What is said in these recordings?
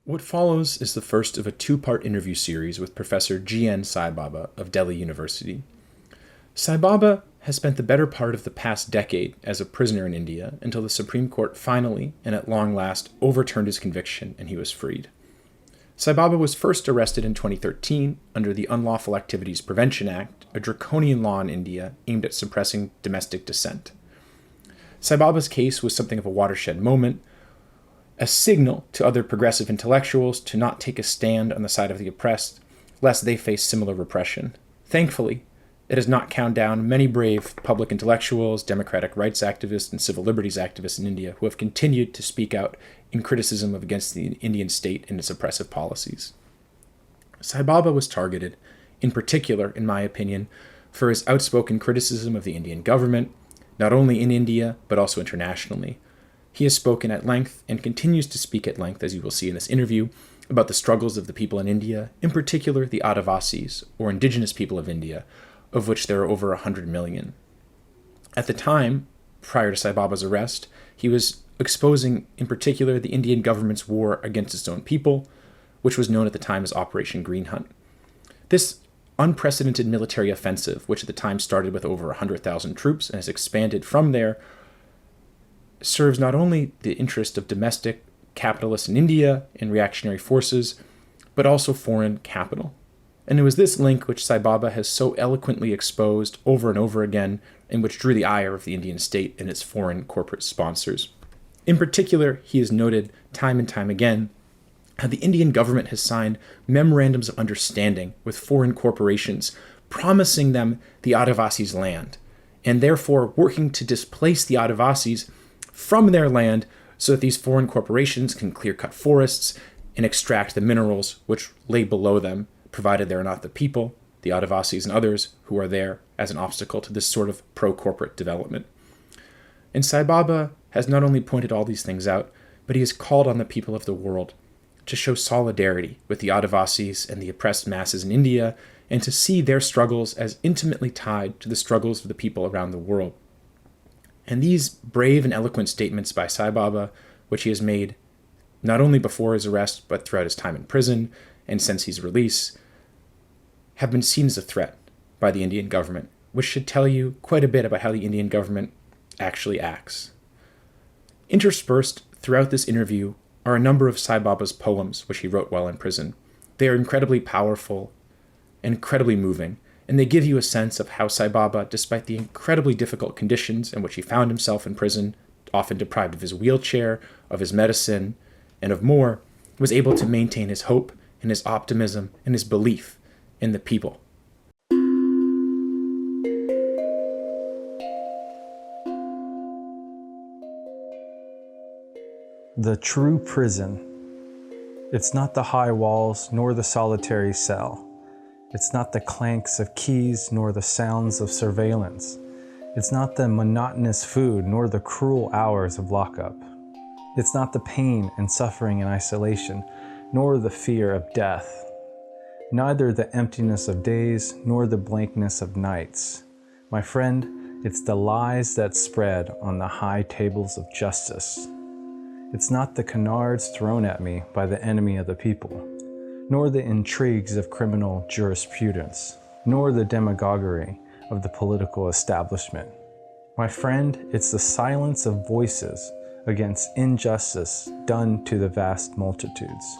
What follows is the first of a two-part interview series with Professor G.N. Saibaba of Delhi University. Saibaba has spent the better part of the past decade as a prisoner in India until the Supreme Court finally, and at long last, overturned his conviction and he was freed. Saibaba was first arrested in 2013 under the Unlawful Activities Prevention Act, a draconian law in India aimed at suppressing domestic dissent. Saibaba's case was something of a watershed moment, a signal to other progressive intellectuals to not take a stand on the side of the oppressed, lest they face similar repression. Thankfully, it has not counted down many brave public intellectuals, democratic rights activists, and civil liberties activists in India who have continued to speak out in criticism against the Indian state and its oppressive policies. Saibaba was targeted, in particular, in my opinion, for his outspoken criticism of the Indian government, not only in India, but also internationally. He has spoken at length, and continues to speak at length, as you will see in this interview, about the struggles of the people in India, in particular the adivasis, or indigenous people of India, of which there are over 100 million. At the time, prior to Saibaba's arrest, he was exposing, in particular, the Indian government's war against its own people, which was known at the time as Operation Green Hunt. This unprecedented military offensive, which at the time started with over 100,000 troops and has expanded from there, serves not only the interest of domestic capitalists in India and reactionary forces, but also foreign capital. And it was this link which Saibaba has so eloquently exposed over and over again, and which drew the ire of the Indian state and its foreign corporate sponsors. In particular, he has noted time and time again how the Indian government has signed memorandums of understanding with foreign corporations, promising them the Adivasis' land, and therefore working to displace the Adivasis from their land so that these foreign corporations can clear-cut forests and extract the minerals which lay below them, provided they are not the people, the Adivasis and others, who are there as an obstacle to this sort of pro-corporate development. And Saibaba has not only pointed all these things out, but he has called on the people of the world to show solidarity with the Adivasis and the oppressed masses in India, and to see their struggles as intimately tied to the struggles of the people around the world. And these brave and eloquent statements by Saibaba, which he has made not only before his arrest, but throughout his time in prison and since his release, have been seen as a threat by the Indian government, which should tell you quite a bit about how the Indian government actually acts. Interspersed throughout this interview are a number of Saibaba's poems, which he wrote while in prison. They are incredibly powerful and incredibly moving, and they give you a sense of how Saibaba, despite the incredibly difficult conditions in which he found himself in prison, often deprived of his wheelchair, of his medicine, and of more, was able to maintain his hope and his optimism and his belief in the people. The true prison. It's not the high walls nor the solitary cell. It's not the clanks of keys nor the sounds of surveillance. It's not the monotonous food nor the cruel hours of lockup. It's not the pain and suffering and isolation, nor the fear of death. Neither the emptiness of days nor the blankness of nights. My friend, it's the lies that spread on the high tables of justice. It's not the canards thrown at me by the enemy of the people, nor the intrigues of criminal jurisprudence, nor the demagoguery of the political establishment. My friend, it's the silence of voices against injustice done to the vast multitudes.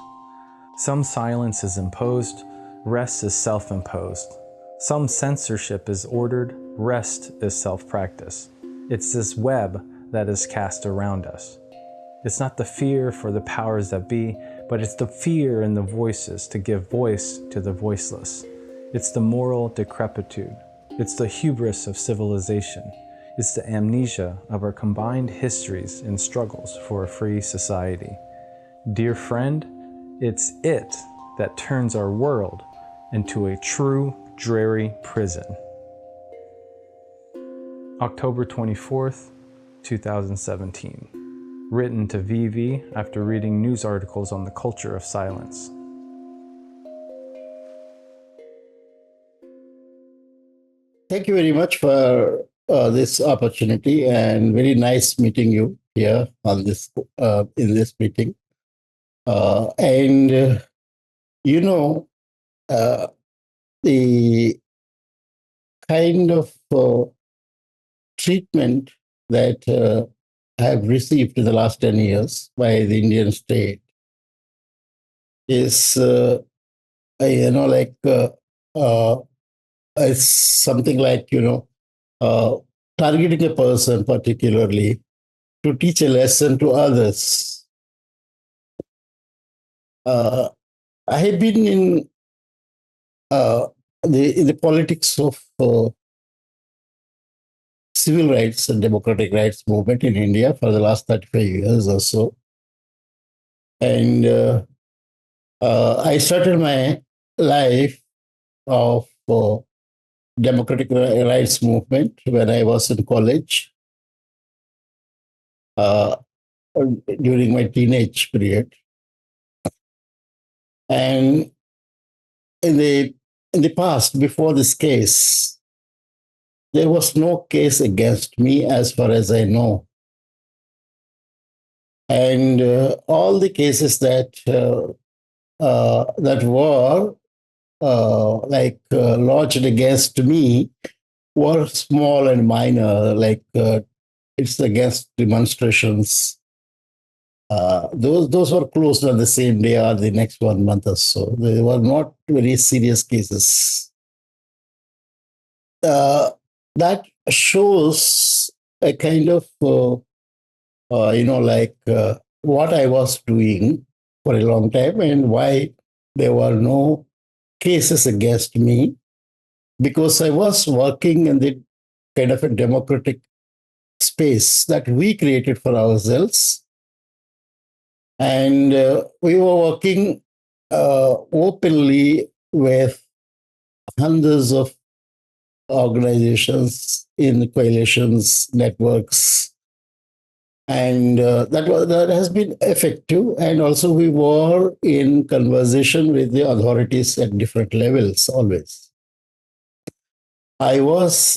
Some silence is imposed, rest is self-imposed. Some censorship is ordered, rest is self-practice. It's this web that is cast around us. It's not the fear for the powers that be, but it's the fear in the voices to give voice to the voiceless. It's the moral decrepitude. It's the hubris of civilization. It's the amnesia of our combined histories and struggles for a free society. Dear friend, it's it that turns our world into a true, dreary prison. October 24th, 2017. Written to VV after reading news articles on the culture of silence. Thank you very much for this opportunity, and very nice meeting you here on this in this meeting. And, you know, uh, the kind of treatment that I have received in the last 10 years by the Indian state is, like, uh, it's something like, targeting a person particularly to teach a lesson to others. I have been uh, in the politics of civil rights and democratic rights movement in India for the last 35 years or so. And I started my life of democratic rights movement when I was in college uh, during my teenage period. And in the in the past, before this case, there was no case against me as far as I know. And all the cases that were lodged against me were small and minor, like it's against demonstrations. Those were closed on the same day or the next 1 month or so. They were not very serious cases. That shows a kind of what I was doing for a long time and why there were no cases against me, because I was working in the kind of a democratic space that we created for ourselves. And we were working openly with hundreds of organizations in coalitions, networks, and that has been effective. And also, we were in conversation with the authorities at different levels always. I was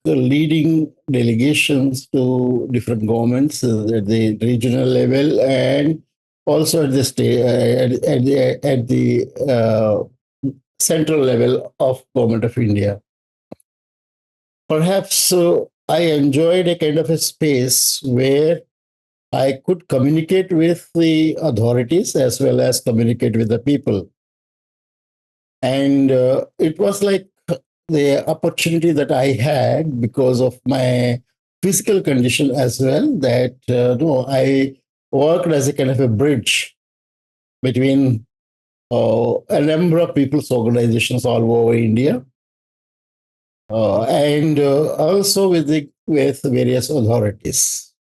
leading delegations to different governments at the regional level and also at the state at the central level of government of India. Perhaps I enjoyed a kind of a space where I could communicate with the authorities as well as communicate with the people. And it was like the opportunity that I had because of my physical condition as well, that no, I worked as a kind of a bridge between a number of people's organizations all over India, and also with various authorities.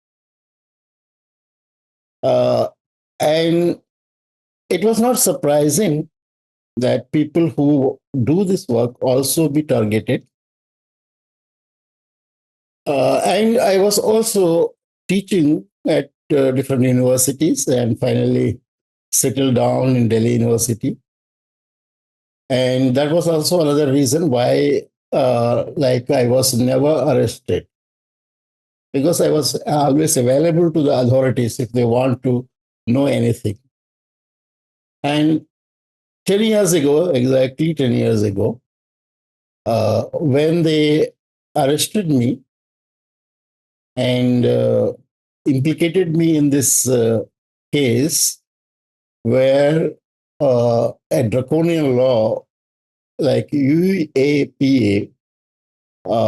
And it was not surprising that people who do this work also be targeted. And I was also teaching at different universities and finally settled down in Delhi University. And that was also another reason why I was never arrested, because I was always available to the authorities if they want to know anything. And 10 years ago, exactly 10 years ago, when they arrested me and implicated me in this case where a draconian law like UAPA,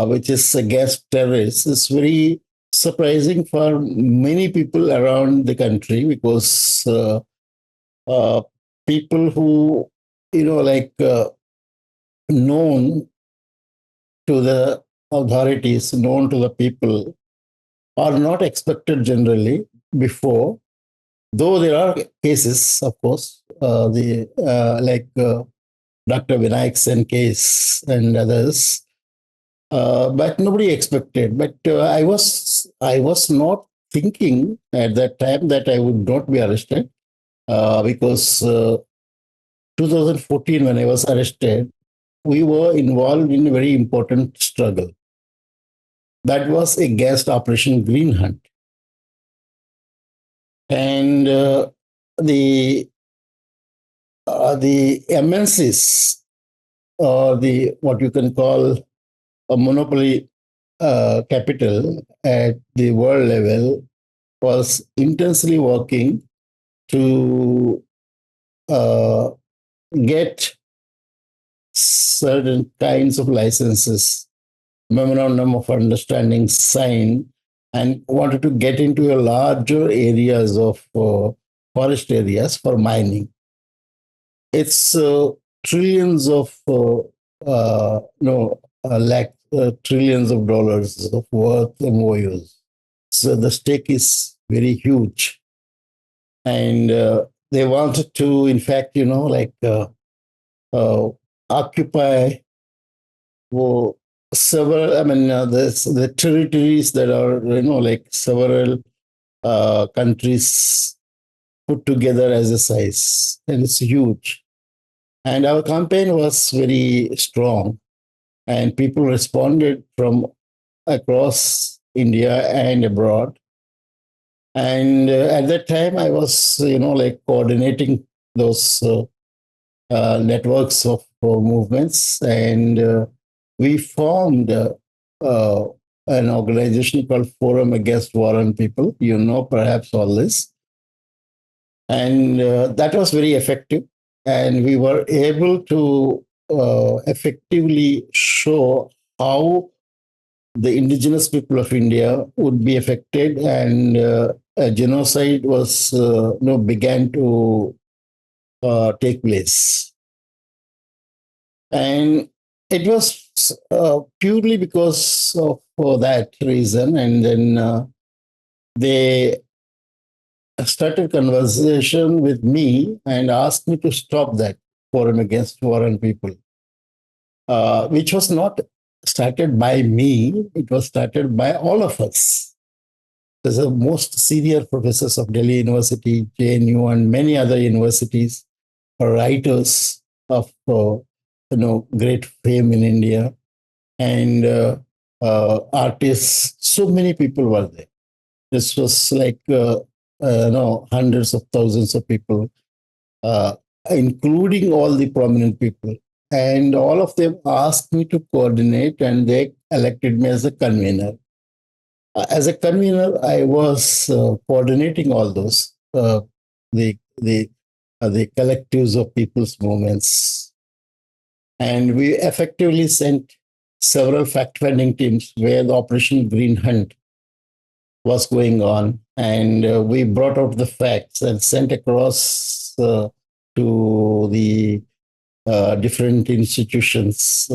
which is against terrorists, is very surprising for many people around the country, because uh, people who, known to the authorities, known to the people, are not expected generally before. Though there are cases, of course, Dr. Vinayak Sen case and others, but nobody expected. But I was not thinking at that time that I would not be arrested, because 2014, when I was arrested, we were involved in a very important struggle. That was against Operation Green Hunt. And the MNCs, or the what you can call a monopoly capital at the world level, was intensely working to uh, get certain kinds of licenses, memorandum of understanding signed, and wanted to get into a larger areas of forest areas for mining. It's trillions of no lakh trillions of dollars of worth MOUs. So the stake is very huge, and they wanted to, in fact, uh, occupy several. I mean, the territories that are like several countries put together as a size, and it's huge. And our campaign was very strong, and people responded from across India and abroad. And at that time, I was, coordinating those networks of movements, and we formed uh, an organization called Forum Against War on People. You know, perhaps all this, and that was very effective. And we were able to effectively show how the indigenous people of India would be affected, and a genocide was began to take place. And it was purely because of for that reason. And then they started conversation with me and asked me to stop that Forum Against War on People, which was not started by me. It was started by all of us. There's the most senior professors of Delhi University, JNU, and many other universities, writers of great fame in India, and artists. So many people were there. This was like hundreds of thousands of people, uh, including all the prominent people. And all of them asked me to coordinate, and they elected me as a convener. As a convener, I was coordinating all those the the collectives of people's movements, and we effectively sent several fact-finding teams where the Operation Green Hunt was going on, and we brought out the facts and sent across to the different institutions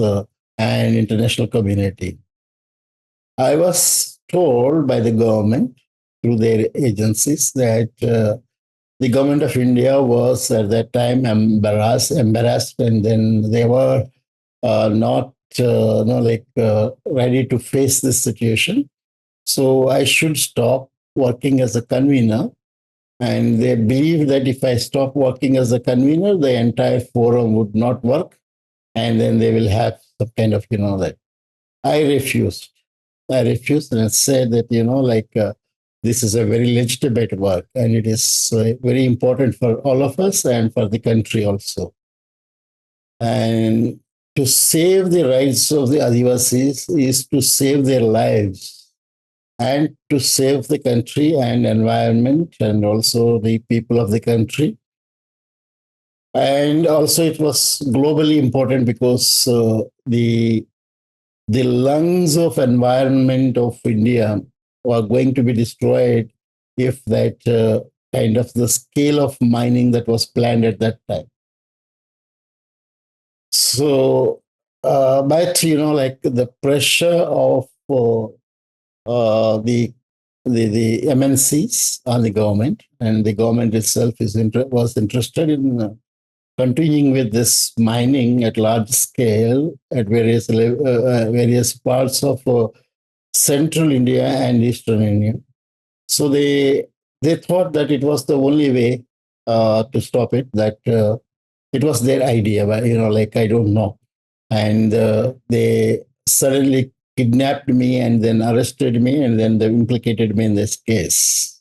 and international community. I was told by the government through their agencies that the government of India was at that time embarrassed, and then they were not ready to face this situation. So I should stop working as a convener. And they believe that if I stop working as a convener, the entire forum would not work. And then they will have some kind of, that. I refused. I refused and said that, this is a very legitimate work, and it is very important for all of us and for the country also. And to save the rights of the adivasis is to save their lives and to save the country and environment and also the people of the country. And also it was globally important because the lungs of environment of India were going to be destroyed if that kind of the scale of mining that was planned at that time. So, but the pressure of the MNCs on the government, and the government itself was interested in continuing with this mining at large scale at various parts of central India and eastern India. So they thought that it was the only way to stop it. That it was their idea, but I don't know. And they suddenly kidnapped me and then arrested me, and then they implicated me in this case.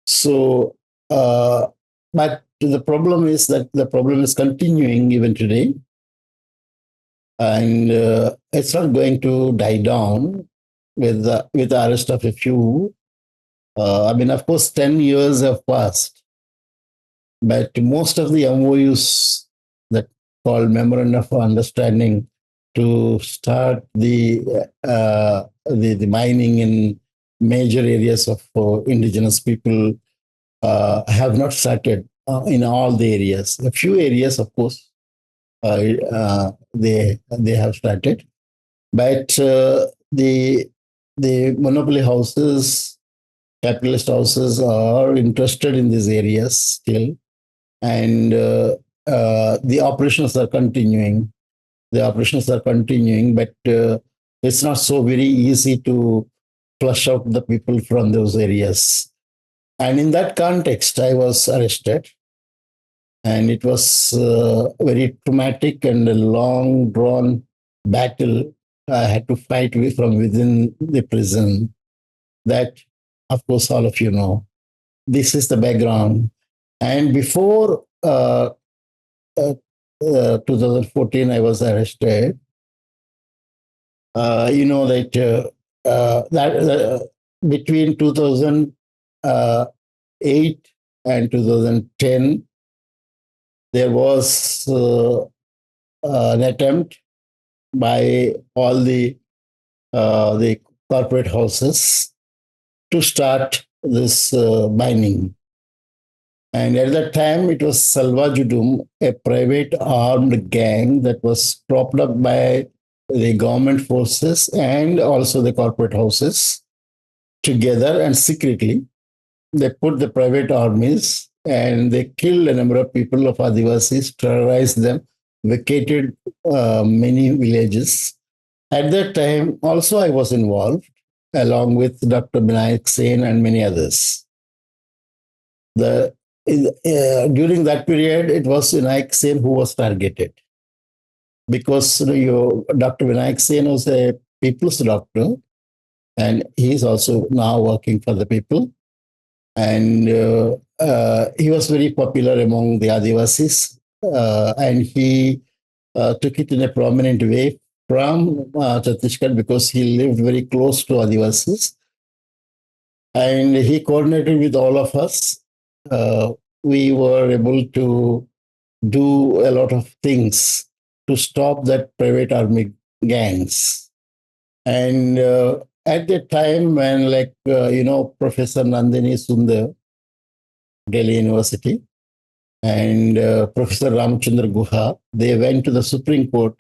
So but the problem is that the problem is continuing even today, and it's not going to die down with the arrest of a few. I mean, of course, 10 years have passed, but most of the MOUs that called Memorandum of Understanding to start the mining in major areas of indigenous people have not started in all the areas. A few areas, of course, they have started, but the monopoly houses, capitalist houses, are interested in these areas still, and the operations are continuing. The operations are continuing, but it's not so very easy to flush out the people from those areas. And in that context, I was arrested, and it was very traumatic and a long drawn battle I had to fight with from within the prison. That, of course, all of you know. This is the background. And before 2014, I was arrested. You know that between 2008 and 2010, there was an attempt by all the corporate houses to start this mining. And at that time, it was Salva Judum, a private armed gang that was propped up by the government forces and also the corporate houses together, and secretly. They put the private armies and they killed a number of people of Adivasis, terrorized them, vacated many villages. At that time, also I was involved, along with Dr. Binayak Sen and many others. During that period, it was Binayak Sen who was targeted, because Dr. Binayak Sen was a people's doctor, and he is also now working for the people. And he was very popular among the Adivasis, and he took it in a prominent way from Chhattisgarh, because he lived very close to Adivasis. And he coordinated with all of us. We were able to do a lot of things to stop that private army gangs. And at the time when, Professor Nandini Sundar, Delhi University, and Professor Ramchandra Guha, they went to the Supreme Court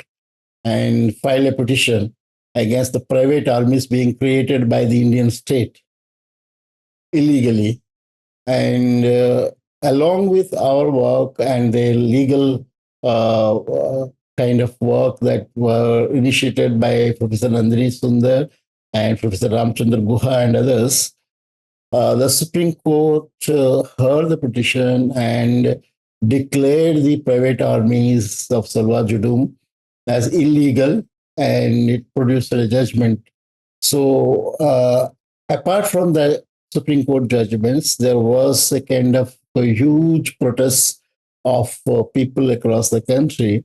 and filed a petition against the private armies being created by the Indian state illegally. And along with our work and the legal kind of work that were initiated by Professor Nandini Sundar and Professor Ramchandra Guha and others, the Supreme Court heard the petition and declared the private armies of Salva Judum as illegal, and it produced a judgment. So, apart from the Supreme Court judgments, there was a kind of a huge protest of people across the country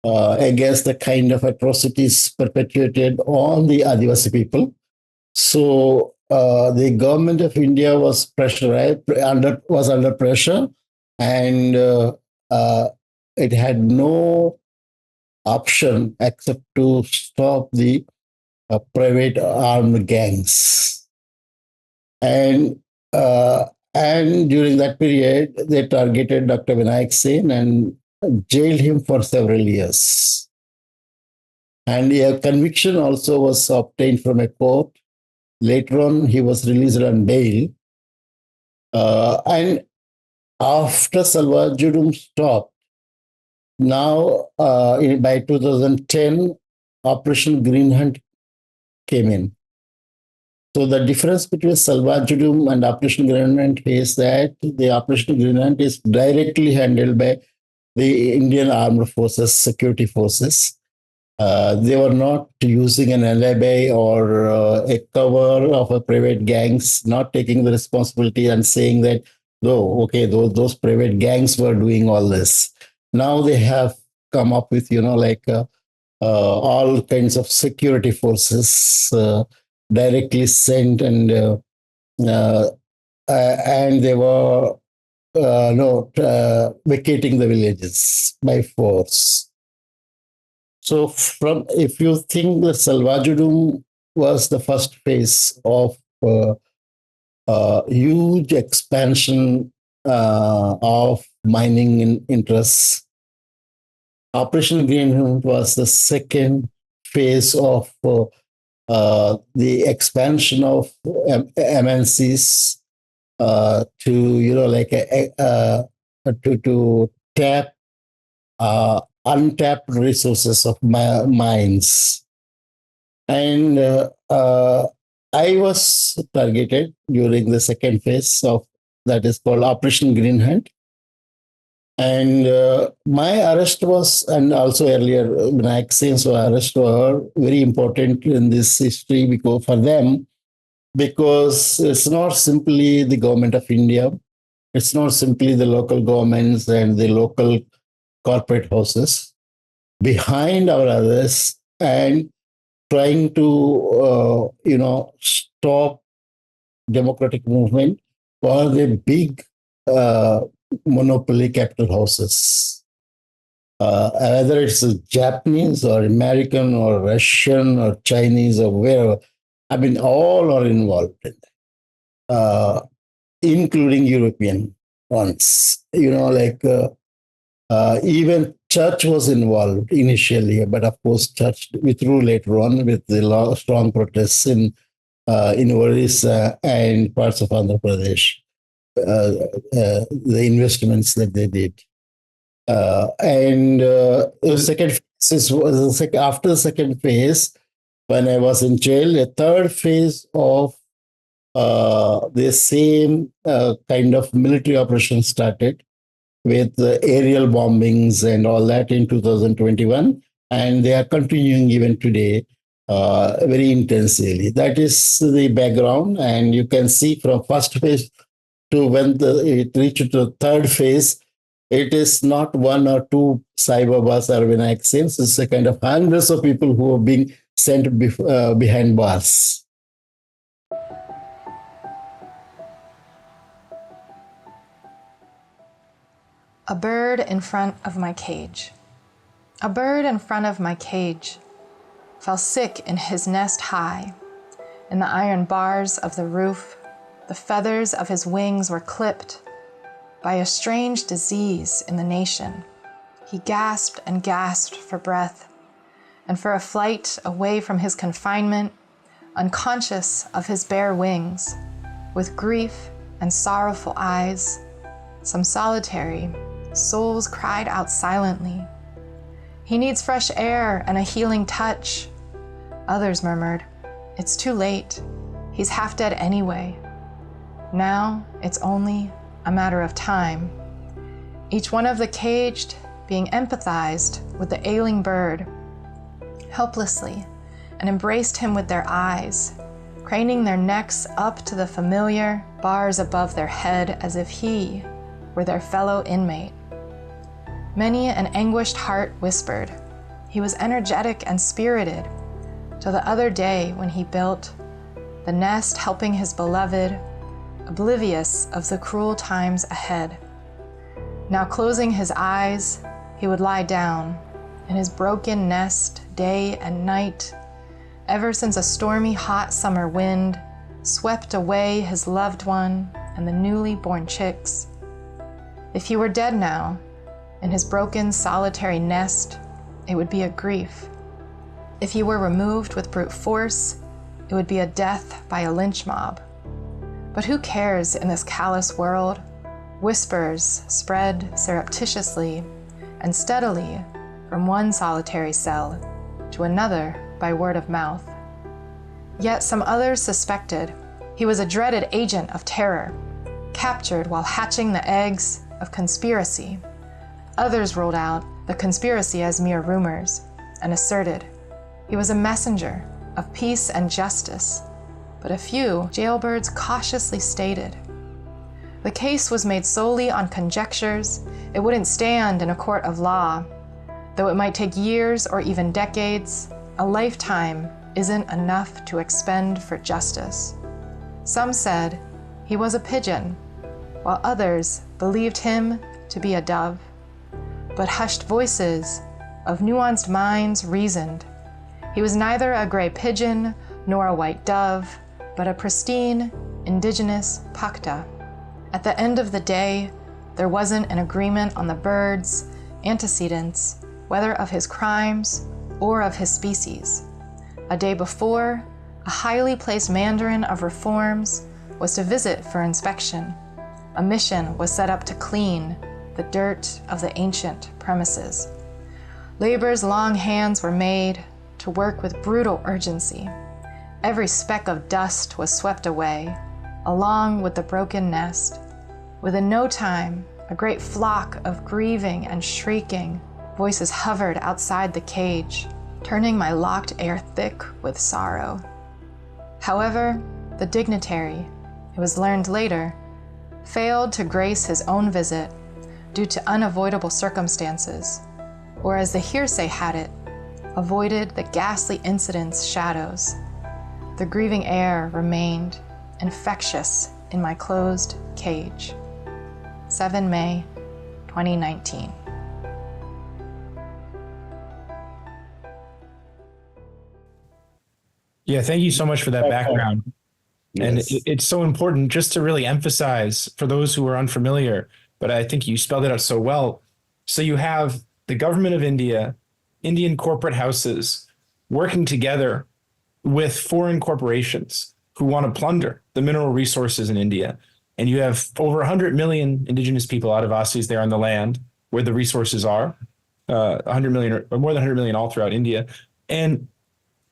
against the kind of atrocities perpetuated on the Adivasi people. So the government of India was under pressure, and it had no option except to stop the private armed gangs. And during that period, they targeted Dr. Vinayak Sen and jailed him for several years. And a conviction also was obtained from a court. Later on, he was released on bail. And after Salva Judum stopped, now by 2010, Operation Green Hunt came in. So the difference between Salva Judum and Operation Green Hunt is that the Operation Green Hunt is directly handled by the Indian Armed Forces, security forces. They were not using an alibi or a cover of a private gangs, not taking the responsibility and saying that though, okay, those private gangs were doing all this. Now they have come up with, all kinds of security forces directly sent, uh, and they were no vacating the villages by force. So, from if you think the Salvajudum was the first phase of huge expansion of mining interests, Operation Greenhunt was the second phase of the expansion of MNCs to to tap untapped resources of mines. And I was targeted during the second phase of that is called Operation Green Hunt. And my arrest was, and also earlier, Vinayak arrest were very important in this history because for them, because it's not simply the government of India, it's not simply the local governments and the local corporate houses behind our arrests and trying to, stop democratic movement for the big monopoly capital houses. Whether it's Japanese or American or Russian or Chinese or wherever, I mean, all are involved in that, including European ones. Even church was involved initially, but of course, church withdrew later on with the strong protests in Orissa and parts of Andhra Pradesh. The investments that they did. The second phase was after the second phase, when I was in jail, a third phase of the same kind of military operation started with aerial bombings and all that in 2021. And they are continuing even today very intensely. That is the background. And you can see from first phase to when it reached the third phase, it is not one or two Saibabas or Vinayak Sins. It's a kind of hundreds of people who are being sent behind bars. A bird in front of my cage. A bird in front of my cage fell sick in his nest high. In the iron bars of the roof, the feathers of his wings were clipped by a strange disease in the nation. He gasped and gasped for breath, and for a flight away from his confinement, unconscious of his bare wings, with grief and sorrowful eyes, some solitary souls cried out silently, "He needs fresh air and a healing touch." Others murmured, "It's too late. He's half dead anyway." Now it's only a matter of time. Each one of the caged being empathized with the ailing bird, helplessly, and embraced him with their eyes, craning their necks up to the familiar bars above their head as if he were their fellow inmate. Many an anguished heart whispered he was energetic and spirited, till the other day when he built the nest helping his beloved, oblivious of the cruel times ahead. Now closing his eyes, he would lie down in his broken nest day and night, ever since a stormy hot summer wind swept away his loved one and the newly born chicks. If he were dead now, in his broken solitary nest, it would be a grief. If he were removed with brute force, it would be a death by a lynch mob. But who cares in this callous world? Whispers spread surreptitiously and steadily from one solitary cell to another by word of mouth. Yet some others suspected he was a dreaded agent of terror, captured while hatching the eggs of conspiracy. Others ruled out the conspiracy as mere rumors and asserted he was a messenger of peace and justice. But a few jailbirds cautiously stated, The case was made solely on conjectures. It wouldn't stand in a court of law. Though it might take years or even decades, a lifetime isn't enough to expend for justice. Some said he was a pigeon, while others believed him to be a dove. But hushed voices of nuanced minds reasoned. He was neither a gray pigeon nor a white dove, but a pristine, indigenous pakta. At the end of the day, there wasn't an agreement on the bird's antecedents, whether of his crimes or of his species. A day before, a highly placed mandarin of reforms was to visit for inspection. A mission was set up to clean the dirt of the ancient premises. Labor's long hands were made to work with brutal urgency. Every speck of dust was swept away, along with the broken nest. Within no time, a great flock of grieving and shrieking voices hovered outside the cage, turning my locked air thick with sorrow. However, the dignitary, it was learned later, failed to grace his own visit due to unavoidable circumstances, or as the hearsay had it, avoided the ghastly incident's shadows. The grieving air remained infectious in my closed cage. 7 May 2019. Yeah, thank you so much for that background. And Yes. it's so important just to really emphasize for those who are unfamiliar, but I think you spelled it out so well. So you have the government of India, Indian corporate houses working together with foreign corporations who want to plunder the mineral resources in India. And you have over 100 million indigenous people, adivasis, there on the land where the resources are, 100 million or more than 100 million all throughout India. And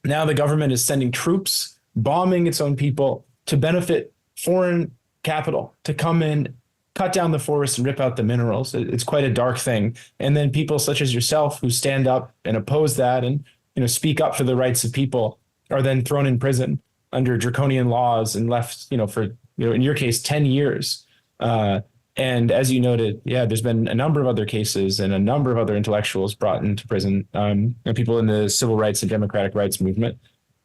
now the government is sending troops, bombing its own people to benefit foreign capital to come in, cut down the forest and rip out the minerals. It's quite a dark thing. And then people such as yourself who stand up and oppose that and speak up for the rights of people are then thrown in prison under draconian laws and left, for in your case, 10 years. And as you noted, yeah, there's been a number of other cases and a number of other intellectuals brought into prison, and people in the civil rights and democratic rights movement.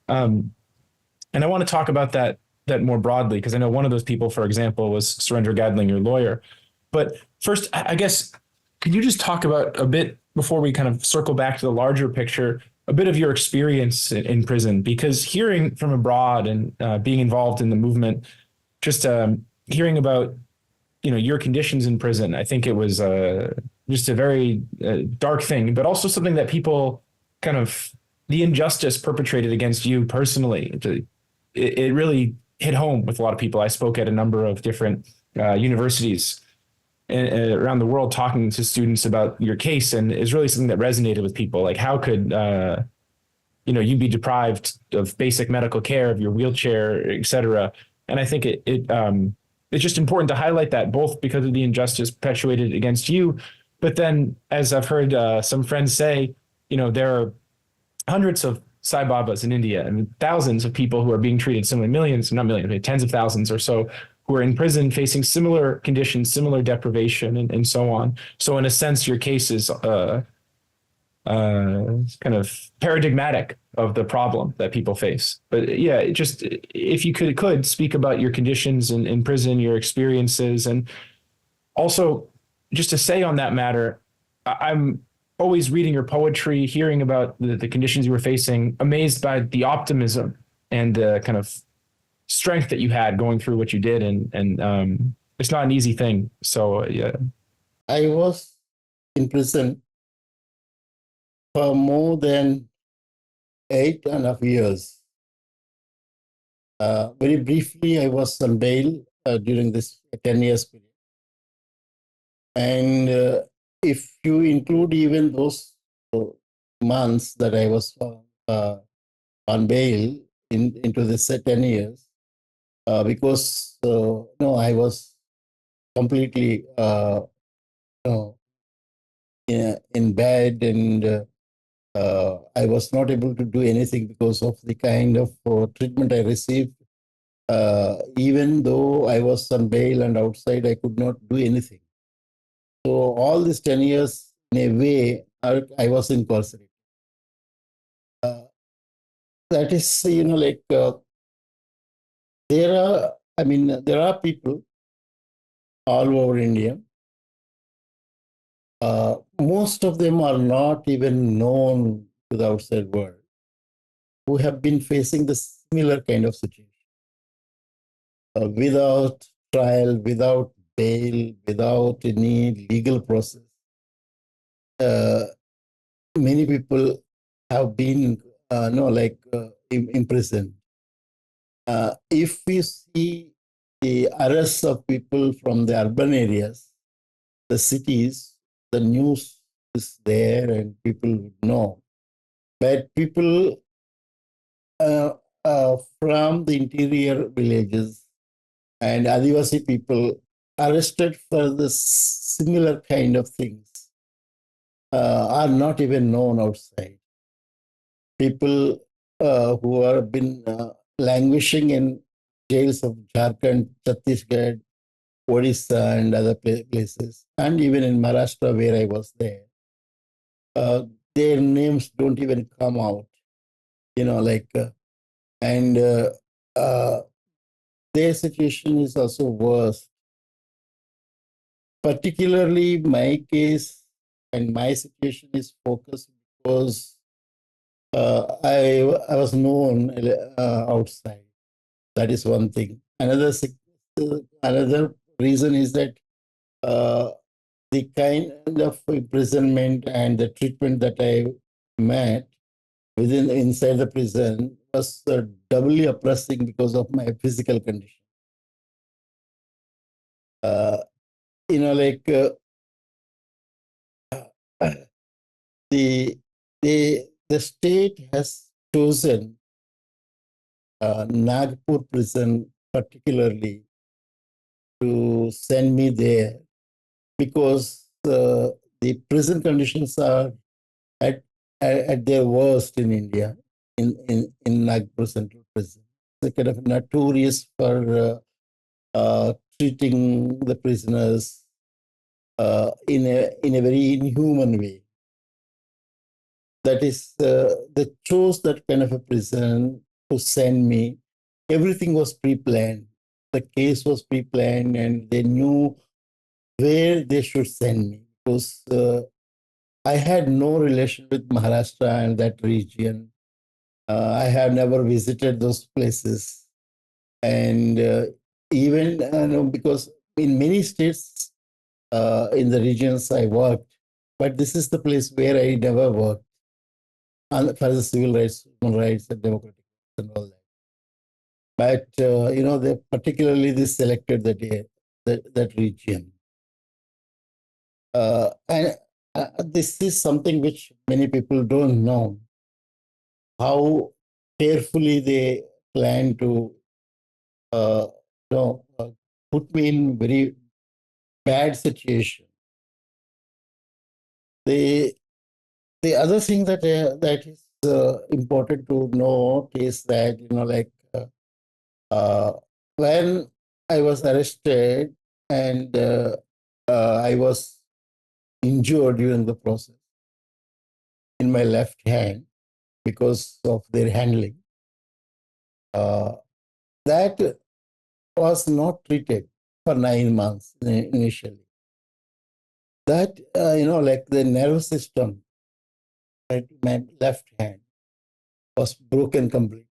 And I want to talk about that more broadly, because I know one of those people, for example, was Surendra Gadling, your lawyer. But first, I guess, could you just talk about a bit, before we kind of circle back to the larger picture, a bit of your experience in prison? Because hearing from abroad and being involved in the movement, just hearing about your conditions in prison, I think it was just a very dark thing, but also something that people kind of, the injustice perpetrated against you personally, it really hit home with a lot of people. I spoke at a number of different universities around the world talking to students about your case, and it's really something that resonated with people. Like, how could you be deprived of basic medical care, of your wheelchair, et cetera? And I think it's just important to highlight that, both because of the injustice perpetuated against you, but then, as I've heard some friends say, there are hundreds of Saibabas in India and thousands of people who are being treated similarly, millions, not millions, tens of thousands or so, who are in prison facing similar conditions, similar deprivation, and so on. So in a sense, your case is kind of paradigmatic of the problem that people face. But yeah, just if you could speak about your conditions in prison, your experiences, and also just to say on that matter, I'm always reading your poetry, hearing about the conditions you were facing, amazed by the optimism and the kind of strength that you had going through what you did. And it's not an easy thing. So yeah. I was in prison for more than 8.5 years. Very briefly, I was on bail during this 10 years period. And if you include even those months that I was on bail into this 10 years, because I was completely in bed, and I was not able to do anything because of the kind of treatment I received Even though I was on bail and outside, I could not do anything. So all these 10 years, in a way, I was incarcerated. Uh, that is, like there are people all over India. Most of them are not even known to the outside world, who have been facing the similar kind of situation without trial, without bail, without any legal process. Uh, Many people have been, imprisoned. If we see the arrests of people from the urban areas, the cities, the news is there and people would know. But people from the interior villages and Adivasi people arrested for the similar kind of things are not even known outside. People who have been languishing in jails of Jharkhand, Chhattisgarh, Odisha, and other places, and even in Maharashtra, where I was there, uh, their names don't even come out. And uh, their situation is also worse. Particularly, my case and my situation is focused because I was known outside. That is one thing. Another reason is that uh, the kind of imprisonment and the treatment that I met inside the prison was doubly oppressing because of my physical condition. Uh, you know, like the the state has chosen Nagpur prison particularly to send me there because the prison conditions are at, at their worst in India, in Nagpur Central Prison. It's kind of notorious for treating the prisoners in a very inhuman way. That is, they chose that kind of a prison to send me. Everything was pre-planned. The case was pre-planned, and they knew where they should send me because I had no relation with Maharashtra and that region. I have never visited those places, and even because in many states in the regions I worked, but this is the place where I never worked for the civil rights, human rights, and democratic rights and all that. But they particularly they selected that region, and this is something which many people don't know how carefully they plan to uh, you know, uh, put me in very bad situation. The the other thing that is important to note is that uh, when I was arrested and I was injured during the process in my left hand because of their handling, uh, that was not treated for 9 months initially. That like the nervous system at my left hand was broken completely,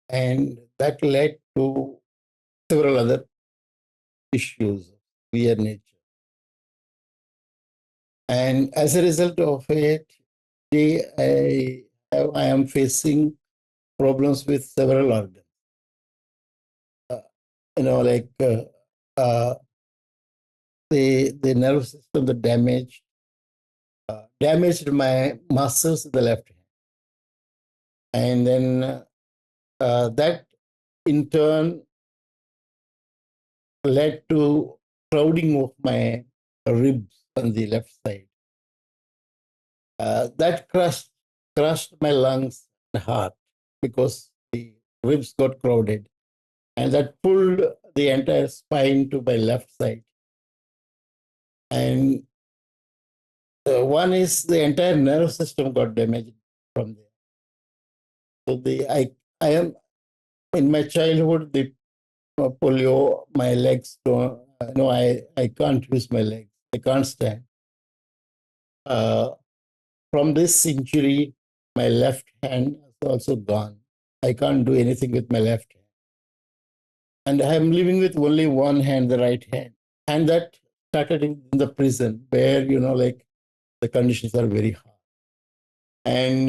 and that led to several other issues of severe nature. And as a result of it, I am facing problems with several organs. Uh, like uh, the nervous system, the damaged my muscles in the left hand, and then that in turn led to crowding of my ribs on the left side. That crushed my lungs and heart because the ribs got crowded. and that pulled the entire spine to my left side. And one is the entire nerve system got damaged from there. So I am in my childhood, the polio, my legs don't, no, I can't use my legs. I can't stand. From this injury, my left hand is also gone. I can't do anything with my left hand. And I'm living with only one hand, the right hand. And that started in the prison where, like the conditions are very hard. And,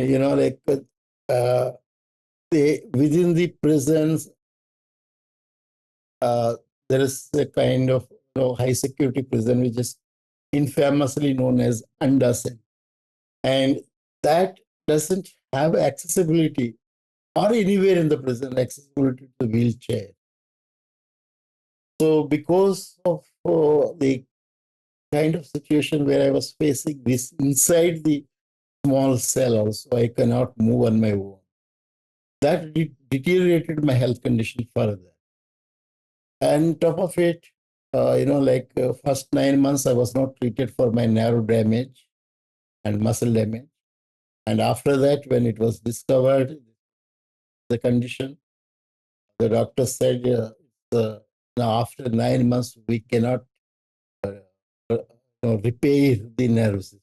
within the prisons, there is a kind of high security prison, which is infamously known as Andasen. And that doesn't have accessibility or anywhere in the prison accessibility to the wheelchair. So because of the kind of situation where I was facing this inside the small cell also, I cannot move on my own. That deteriorated my health condition further. And top of it, first 9 months, I was not treated for my nerve damage and muscle damage. And after that, when it was discovered, the condition, the doctor said, now after 9 months, we cannot repair the nerve system.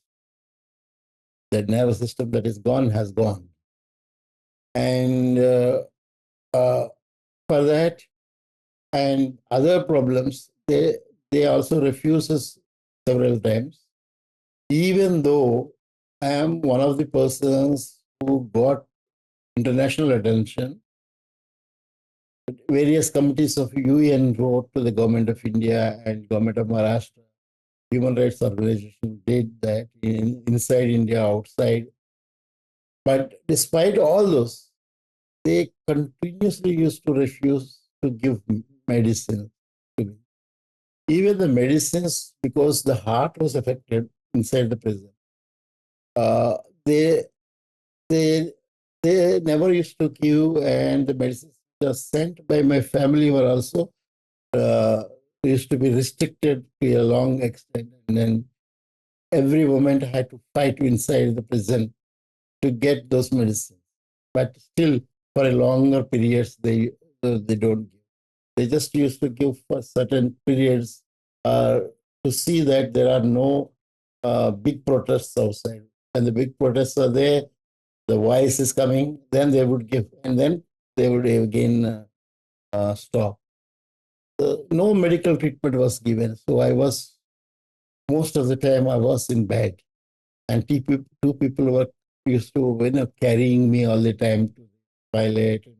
The nerve system that is gone has gone. And for that and other problems, they also refuse us several times, even though I am one of the persons who got international attention. Various committees of UN wrote to the government of India and government of Maharashtra. Human rights organization did that inside India, outside. But despite all those, they continuously used to refuse to give medicine to me. Even the medicines, because the heart was affected inside the prison, they they they never used to give, and the medicines just sent by my family were also used to be restricted to a long extent, and then every moment I had to fight inside the prison to get those medicines. But still, for a longer periods, they don't give. They just used to give for certain periods to see that there are no big protests outside. And the big protests are there, the voice is coming, then they would give, and then they would again stop. No medical treatment was given. So most of the time I was in bed. And two people were used to carrying me all the time to the toilet, and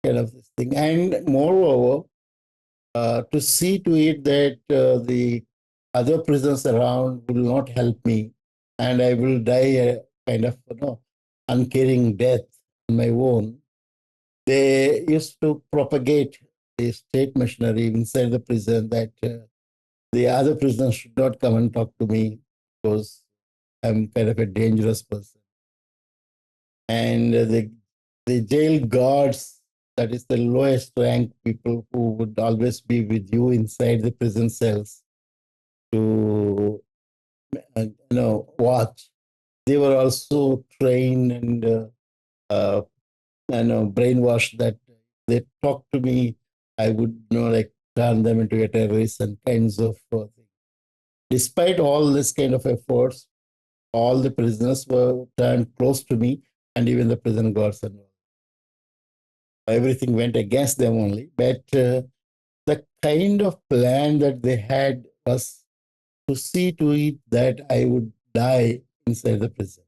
kind of this thing. And moreover, to see to it that the other prisoners around will not help me, and I will die a kind of uncaring death on my own. They used to propagate the state machinery inside the prison that the other prisoners should not come and talk to me because I'm kind of a dangerous person. And the jail guards, that is the lowest rank people who would always be with you inside the prison cells to watch. They were also trained and brainwashed that they talk to me, I would turn them into a terrorist and kinds of things. Despite all this kind of efforts, all the prisoners were turned close to me, and even the prison guards and all. Everything went against them only. But the kind of plan that they had was to see to it that I would die inside the prison.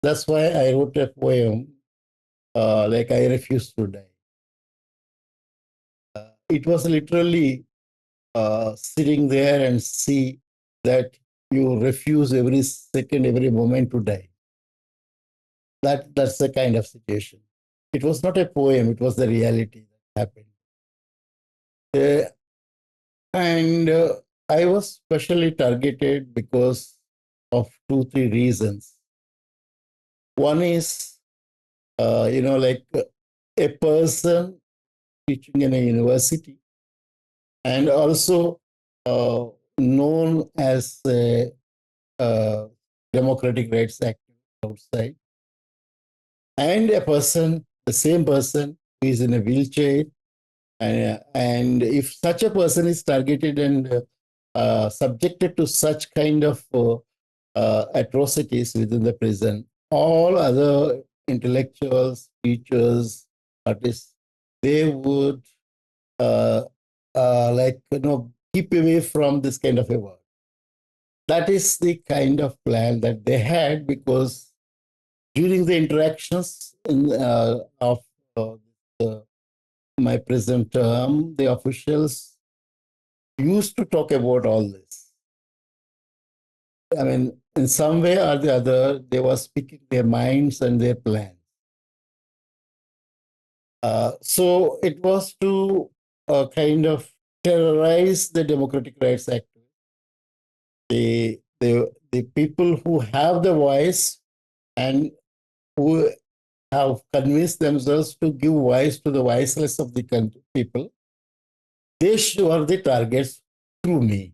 That's why I wrote a poem, I refuse to die. It was literally sitting there and see that you refuse every second, every moment to die. That's the kind of situation. It was not a poem, it was the reality that happened. And I was specially targeted because of 2, 3 reasons. One is, a person teaching in a university, and also known as a democratic rights activist outside, and a person, the same person who is in a wheelchair. And if such a person is targeted and subjected to such kind of atrocities within the prison, all other intellectuals, teachers, artists, they would keep away from this kind of a work. That is the kind of plan that they had, because during the interactions of my present term, the officials used to talk about all this. I mean, in some way or the other, they were speaking their minds and their plans. So it was to kind of terrorize the democratic rights activists. The people who have the voice and who have convinced themselves to give voice to the voiceless of the people, they were the targets through me.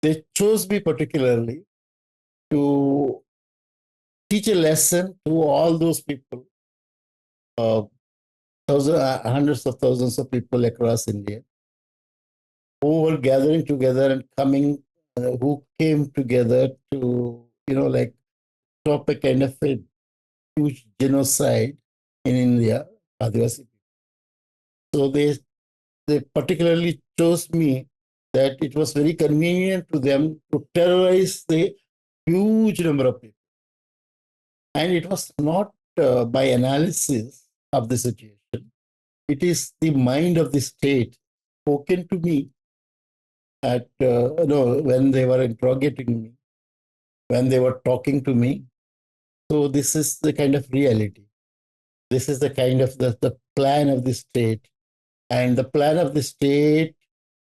They chose me particularly to teach a lesson to all those people, hundreds of thousands of people across India, who were gathering together and coming, who came together to, stop a kind of a huge genocide in India, adivasi people. So they particularly chose me, that it was very convenient to them to terrorize the huge number of people. And it was not by analysis of the situation. It is the mind of the state spoken to me when they were interrogating me, when they were talking to me. So this is the kind of reality. This is the kind of the plan of the state. And the plan of the state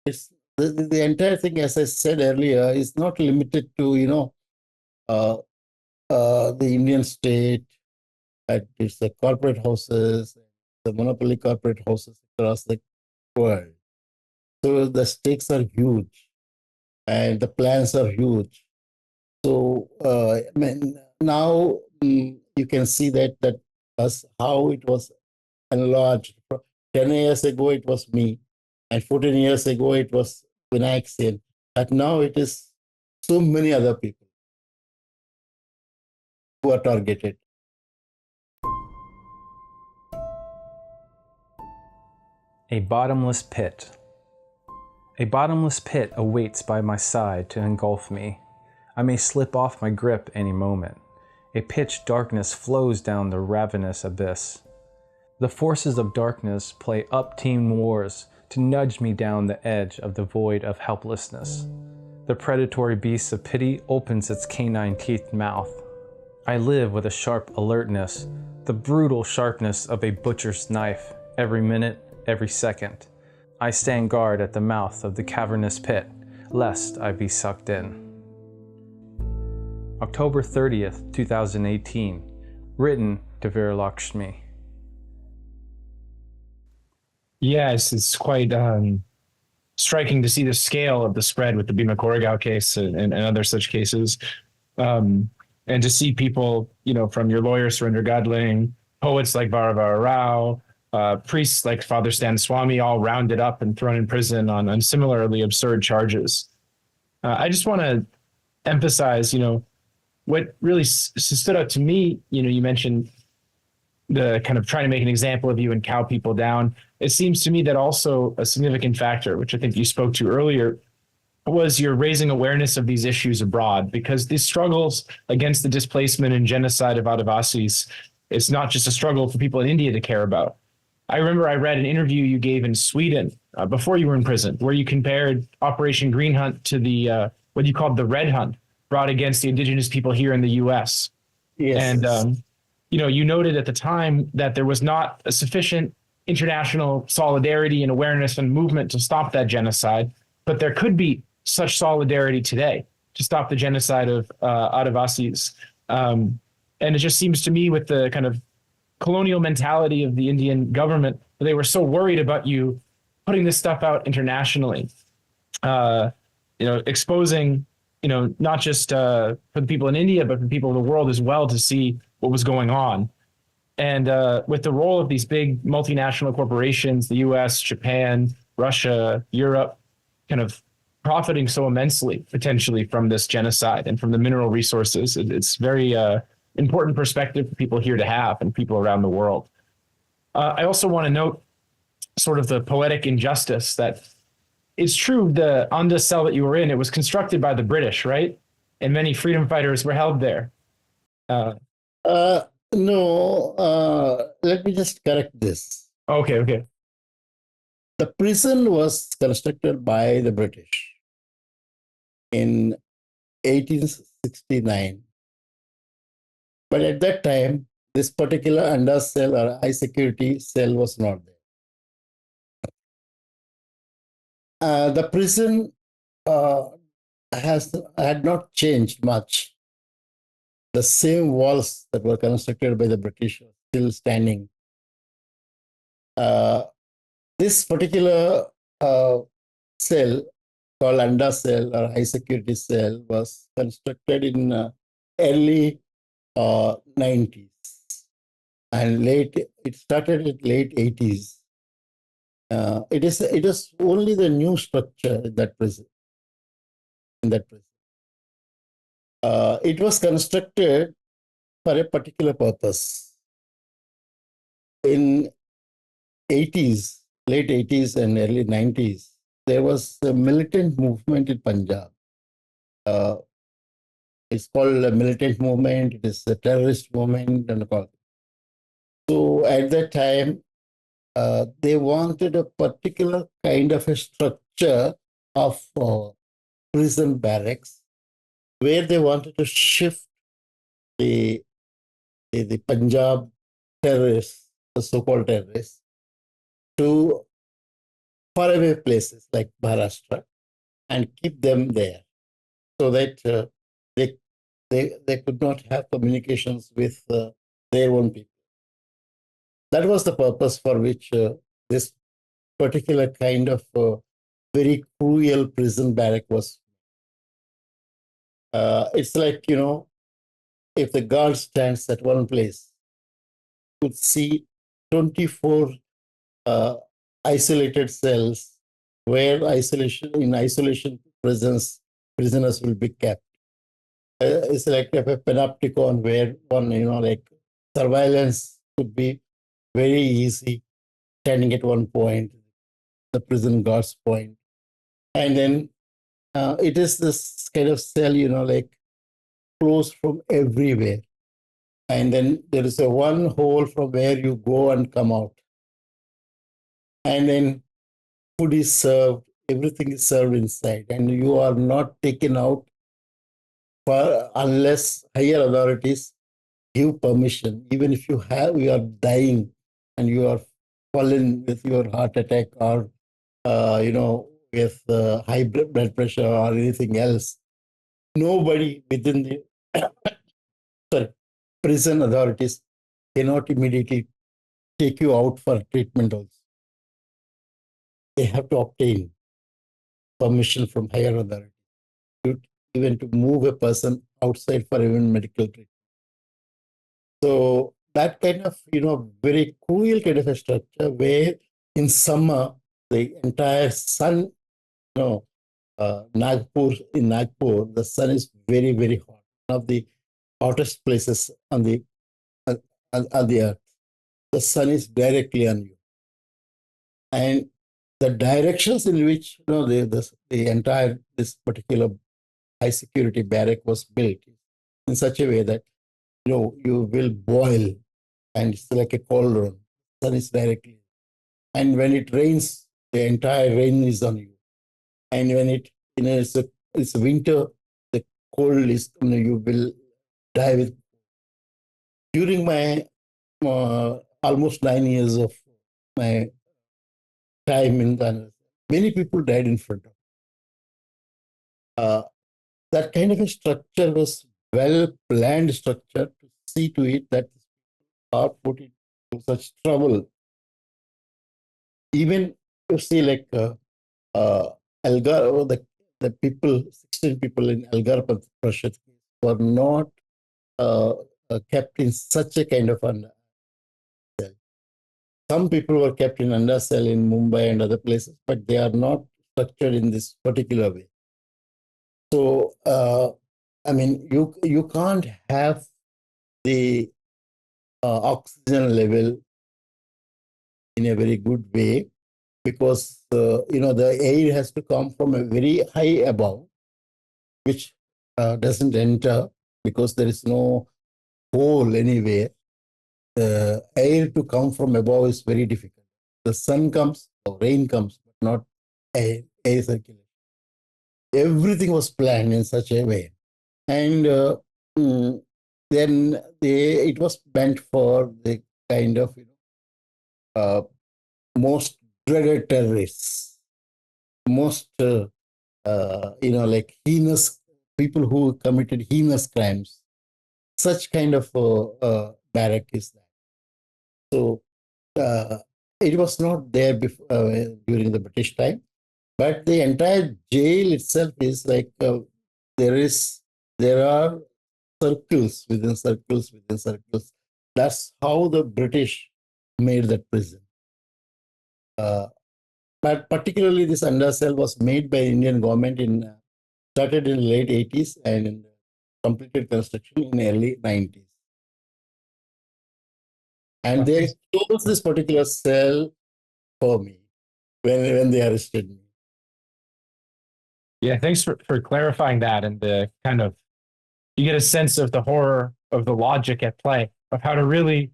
is the entire thing, as I said earlier, is not limited to, the Indian state, it's the corporate houses, the monopoly corporate houses across the world. So the stakes are huge and the plans are huge. So, now you can see that how it was enlarged. 10 years ago, it was me, and 14 years ago, it was Vinayak Sen. But now it is so many other people who are targeted. A bottomless pit. A bottomless pit awaits by my side to engulf me. I may slip off my grip any moment. A pitch darkness flows down the ravenous abyss. The forces of darkness play up-team wars to nudge me down the edge of the void of helplessness. The predatory beast of pity opens its canine-teethed mouth. I live with a sharp alertness, the brutal sharpness of a butcher's knife, every minute, every second. I stand guard at the mouth of the cavernous pit, lest I be sucked in. October 30th, 2018. Written to Veeralakshmi. Yes, it's quite striking to see the scale of the spread with the Bhima Koregaon case and other such cases. And to see people, from your lawyer, Surinder Gadling, poets like Varavara Rao, priests like Father Stan Swami, all rounded up and thrown in prison on similarly absurd charges. I just want to emphasize, what really stood out to me, you mentioned the kind of trying to make an example of you and cow people down. It seems to me that also a significant factor, which I think you spoke to earlier, was your raising awareness of these issues abroad, because these struggles against the displacement and genocide of adivasis, it's not just a struggle for people in India to care about. I remember I read an interview you gave in Sweden before you were in prison, where you compared Operation Green Hunt to the what you called the Red Hunt brought against the indigenous people here in the U.S. Yes. And you noted at the time that there was not a sufficient international solidarity and awareness and movement to stop that genocide, but there could be such solidarity today to stop the genocide of adivasis. And it just seems to me, with the kind of colonial mentality of the Indian government, they were so worried about you putting this stuff out internationally, exposing, not just for the people in India, but for people in the world as well to see what was going on. And with the role of these big multinational corporations, the US, Japan, Russia, Europe, kind of profiting so immensely potentially from this genocide and from the mineral resources, it's very important perspective for people here to have and people around the world. I also want to note sort of the poetic injustice that it's true on the cell that you were in, it was constructed by the British, right? And many freedom fighters were held there. No, let me just correct this. Okay. The prison was constructed by the British in 1869. But at that time, this particular under cell or high security cell was not there. The prison had not changed much. The same walls that were constructed by the British are still standing. This particular cell called under cell or high security cell was constructed in early 90s and it started in late 80s. It is only the new structure in that prison. It was constructed for a particular purpose. In 80s, late 80s and early 90s, there was a militant movement in Punjab. It's called a militant movement. It is a terrorist movement and all. So at that time, they wanted a particular kind of a structure of prison barracks where they wanted to shift the Punjab terrorists, the so-called terrorists, to faraway places like Maharashtra and keep them there so that they could not have communications with their own people. That was the purpose for which this particular kind of very cruel prison barrack was. It's like, if the guard stands at one place, you could see 24 isolated cells where in isolation prisoners will be kept. It's like a panopticon where one, like surveillance could be very easy, standing at one point, the prison guard's point. And then it is this kind of cell, like closed from everywhere. And then there is a one hole from where you go and come out. And then food is served, everything is served inside, and you are not taken out unless higher authorities give permission. Even if you are dying and you are fallen with your heart attack or with high blood pressure or anything else, nobody within the prison authorities cannot immediately take you out for treatment also. They have to obtain permission from higher authority even to move a person outside for even medical treatment. So that kind of, very cruel kind of a structure where in summer, the entire sun, Nagpur, the sun is very, very hot. One of the hottest places on the earth. The sun is directly on you. And the directions in which, the entire, this particular high security barrack was built in such a way that, you will boil and it's like a cauldron. The sun is directly. And when it rains, the entire rain is on you. And when it's winter, the cold is, you will die with. During my almost 9 years of my time in Ghana, many people died in front of. That kind of a structure was well-planned structure to see to it that are put into such trouble even you see like Algar, the people, 16 people in Algar Prussia were not kept in such a kind of under cell. Some people were kept in under cell in Mumbai and other places, but they are not structured in this particular way. So, I mean, you can't have the oxygen level in a very good way because the air has to come from a very high above, which doesn't enter because there is no hole anywhere. The air to come from above is very difficult. The sun comes, the rain comes, but not air circulation. Everything was planned in such a way, and then it was meant for the kind of most dreaded terrorists, most like heinous people who committed heinous crimes. Such kind of barrack is that. So it was not there before, during the British time, but the entire jail itself is like there are circles within circles within circles. That's how the British made that prison. But particularly this undercell was made by the Indian government started in the late 80s and completed construction in early 90s. And they chose this particular cell for me when they arrested me. Yeah, thanks for clarifying that and the kind of, you get a sense of the horror of the logic at play of how to really,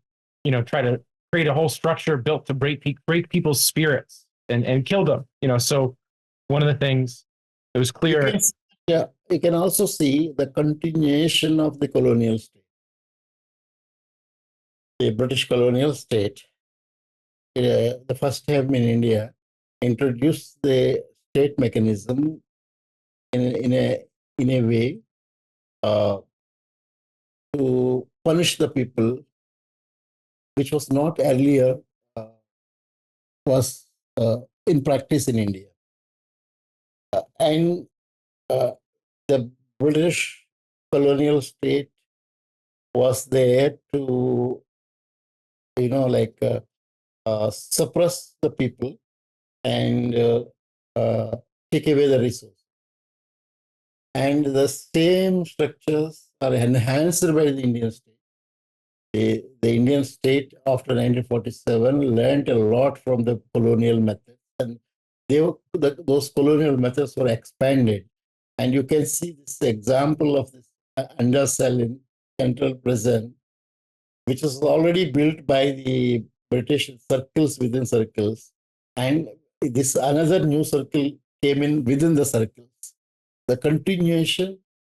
try to create a whole structure built to break people's spirits and kill them. So one of the things it was clear. You can also see the continuation of the colonial state. The British colonial state, the first time in India, introduced the state mechanism in a way to punish the people, which was not earlier was in practice in India. And the British colonial state was there to, suppress the people and take away the resources. And the same structures are enhanced by the Indian state. The Indian state after 1947 learned a lot from the colonial methods, and those colonial methods were expanded. And you can see this example of this undercell in central prison, which was already built by the British, circles within circles. And this another new circle came in within the circles. The continuation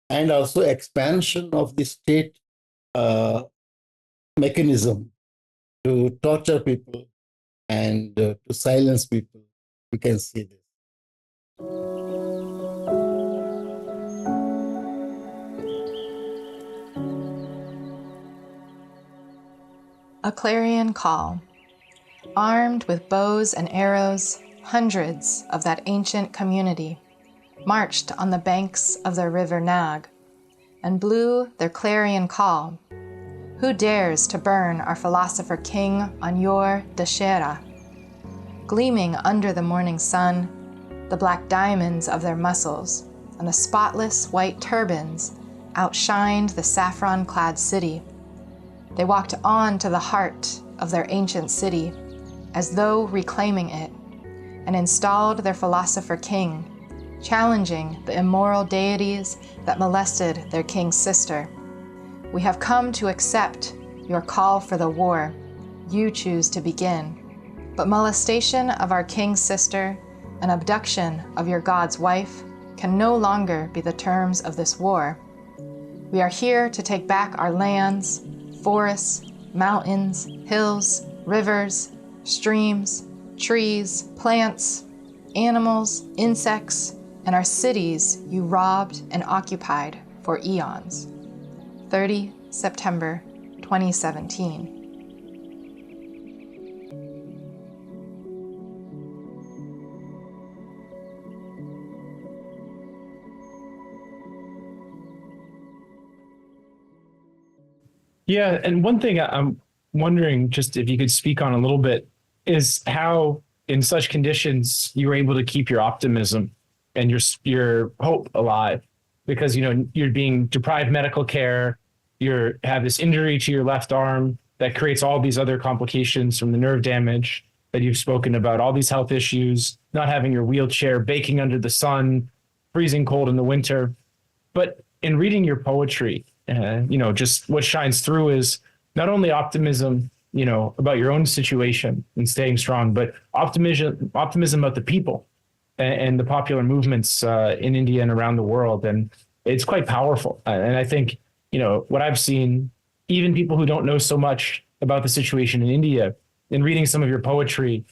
and also expansion of the state mechanism to torture people and to silence people. We can see this. A clarion call. Armed with bows and arrows, hundreds of that ancient community marched on the banks of the river Nag and blew their clarion call. Who dares to burn our philosopher king on your Dashera? Gleaming under the morning sun, the black diamonds of their muscles and the spotless white turbans outshined the saffron-clad city. They walked on to the heart of their ancient city, as though reclaiming it, and installed their philosopher king, challenging the immoral deities that molested their king's sister. We have come to accept your call for the war you choose to begin, but molestation of our king's sister and abduction of your god's wife can no longer be the terms of this war. We are here to take back our lands, forests, mountains, hills, rivers, streams, trees, plants, animals, insects, and our cities you robbed and occupied for eons. 30 September 2017. Yeah, and one thing I'm wondering, just if you could speak on a little bit, is how in such conditions you were able to keep your optimism and your hope alive, because you're being deprived medical care, you have this injury to your left arm that creates all these other complications from the nerve damage that you've spoken about, all these health issues, not having your wheelchair, baking under the sun, freezing cold in the winter. But in reading your poetry, just what shines through is not only optimism, about your own situation and staying strong, but optimism about the people and the popular movements in India and around the world. And it's quite powerful. And I think, what I've seen, even people who don't know so much about the situation in India, in reading some of your poetry,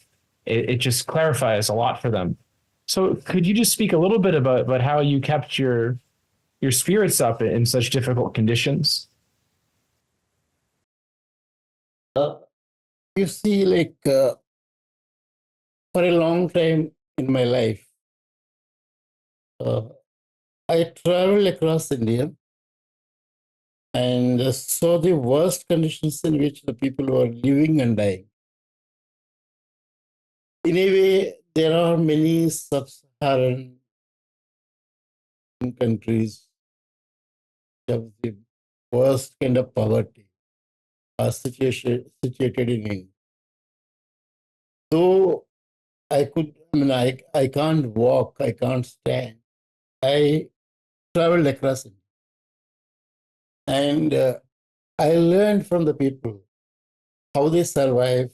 it just clarifies a lot for them. So could you just speak a little bit about how you kept your spirits up in such difficult conditions? You see, for a long time in my life, I traveled across India and saw the worst conditions in which the people were living and dying. In a way, there are many sub-Saharan countries which have the worst kind of poverty are situated in India. So I can't walk, I can't stand. I traveled across India. And I learned from the people how they survive,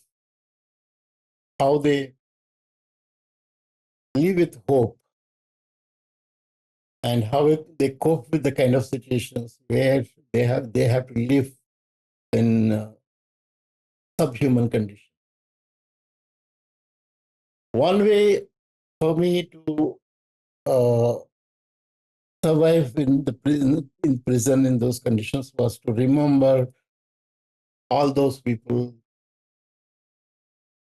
how they live with hope, and how they cope with the kind of situations where they have to live in subhuman conditions. One way for me to uh, survive in prison in those conditions was to remember all those people.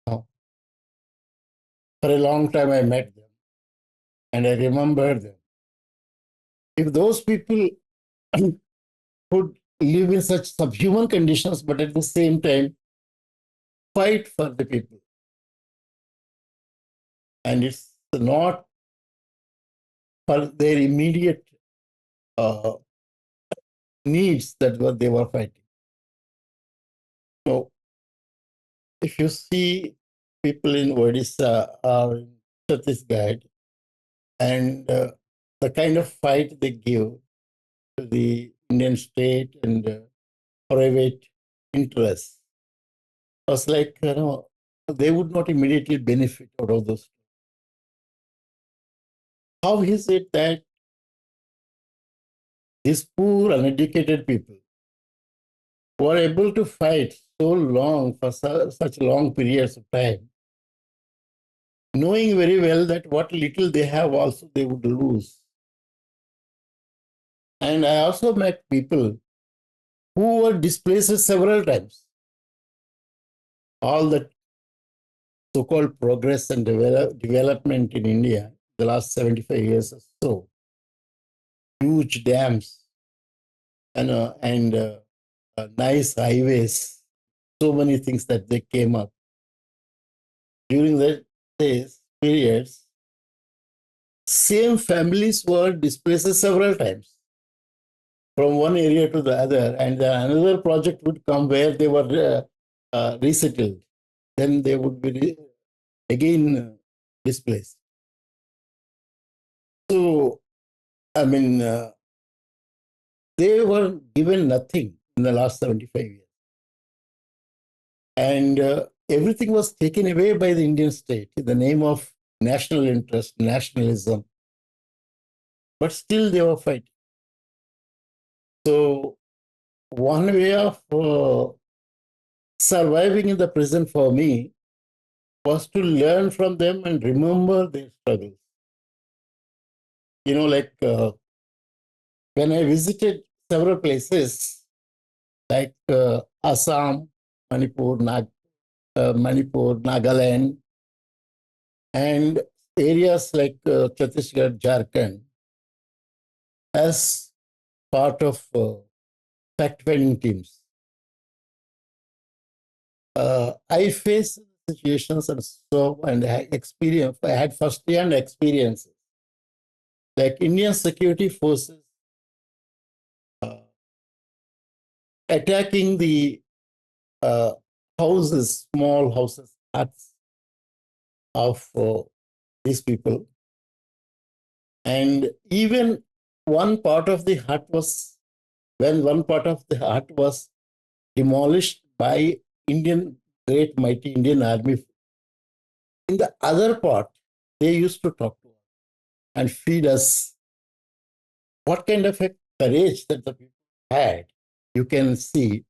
For a long time, I met them and I remember them. If those people could live in such subhuman conditions, but at the same time fight for the people, and it's not for their immediate needs that they were fighting. So, if you see people in Odisha or in Chhattisgarh, and the kind of fight they give to the Indian state and private interests, was like, they would not immediately benefit out of those. How is it that these poor, uneducated people who are able to fight so long for such long periods of time, knowing very well that what little they have also they would lose? And I also met people who were displaced several times. All the so-called progress and development in India the last 75 years or so, huge dams and nice highways, so many things that they came up. During these periods, same families were displaced several times from one area to the other, and another project would come where they were resettled. Then they would be again displaced. So, I mean, they were given nothing in the last 75 years. And everything was taken away by the Indian state in the name of national interest, nationalism. But still they were fighting. So one way of surviving in the prison for me was to learn from them and remember their struggles. When I visited several places like Assam, Manipur, Nagaland, and areas like Chhattisgarh, Jharkhand, as part of fact-finding teams. I faced situations and I had first-hand experiences. Like Indian security forces uh, attacking the uh, houses, small houses, huts of these people. And even one part of the hut was, when one part of the hut was demolished by great mighty Indian army, in the other part, they used to talk to us and feed us. What kind of a courage that the people had, you can see.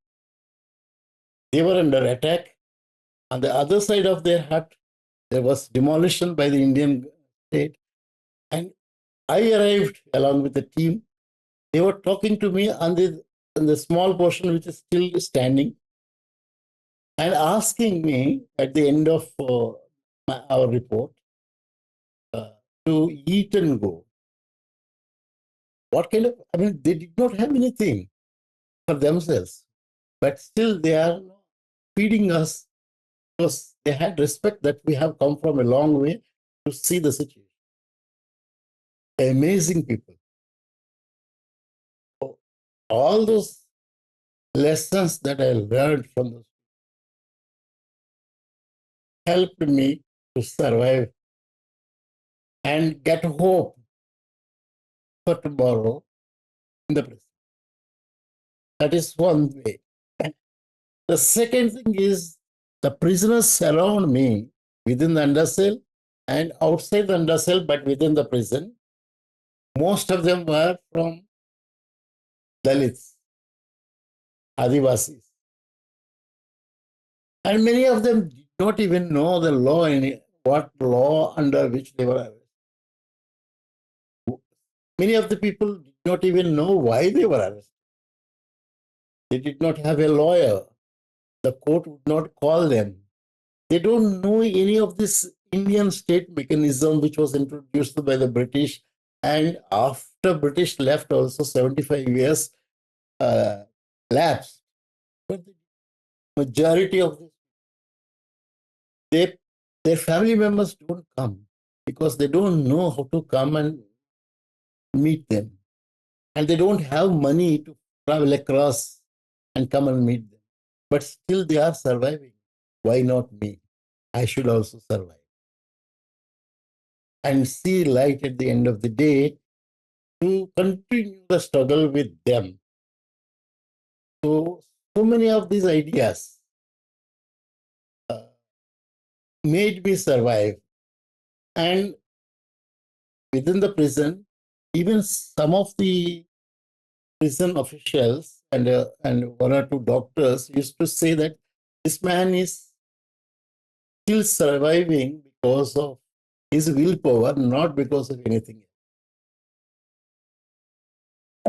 They were under attack. On the other side of their hut, there was demolition by the Indian state. And I arrived along with the team. They were talking to me on the small portion which is still standing and asking me at the end of our report uh, to eat and go. What kind of, I mean, they did not have anything for themselves, but still they are feeding us because they had respect that we have come from a long way to see the situation. Amazing people. So all those lessons that I learned from those helped me to survive and get hope for tomorrow in the present. That is one way. And the second thing is the prisoners surround me within the undercell and outside the undercell, but within the prison. Most of them were from Dalits, adivasis. And many of them did not even know the law, what law under which they were arrested. Many of the people did not even know why they were arrested. They did not have a lawyer. The court would not call them. They don't know any of this Indian state mechanism which was introduced by the British. And after British left also 75 years lapsed. But the majority of this, their family members don't come because they don't know how to come and meet them. And they don't have money to travel across and come and meet them. But still they are surviving. Why not me? I should also survive. And see light at the end of the day to continue the struggle with them. So many of these ideas made me survive. And within the prison, even some of the prison officials and one or two doctors used to say that this man is still surviving because of his willpower, not because of anything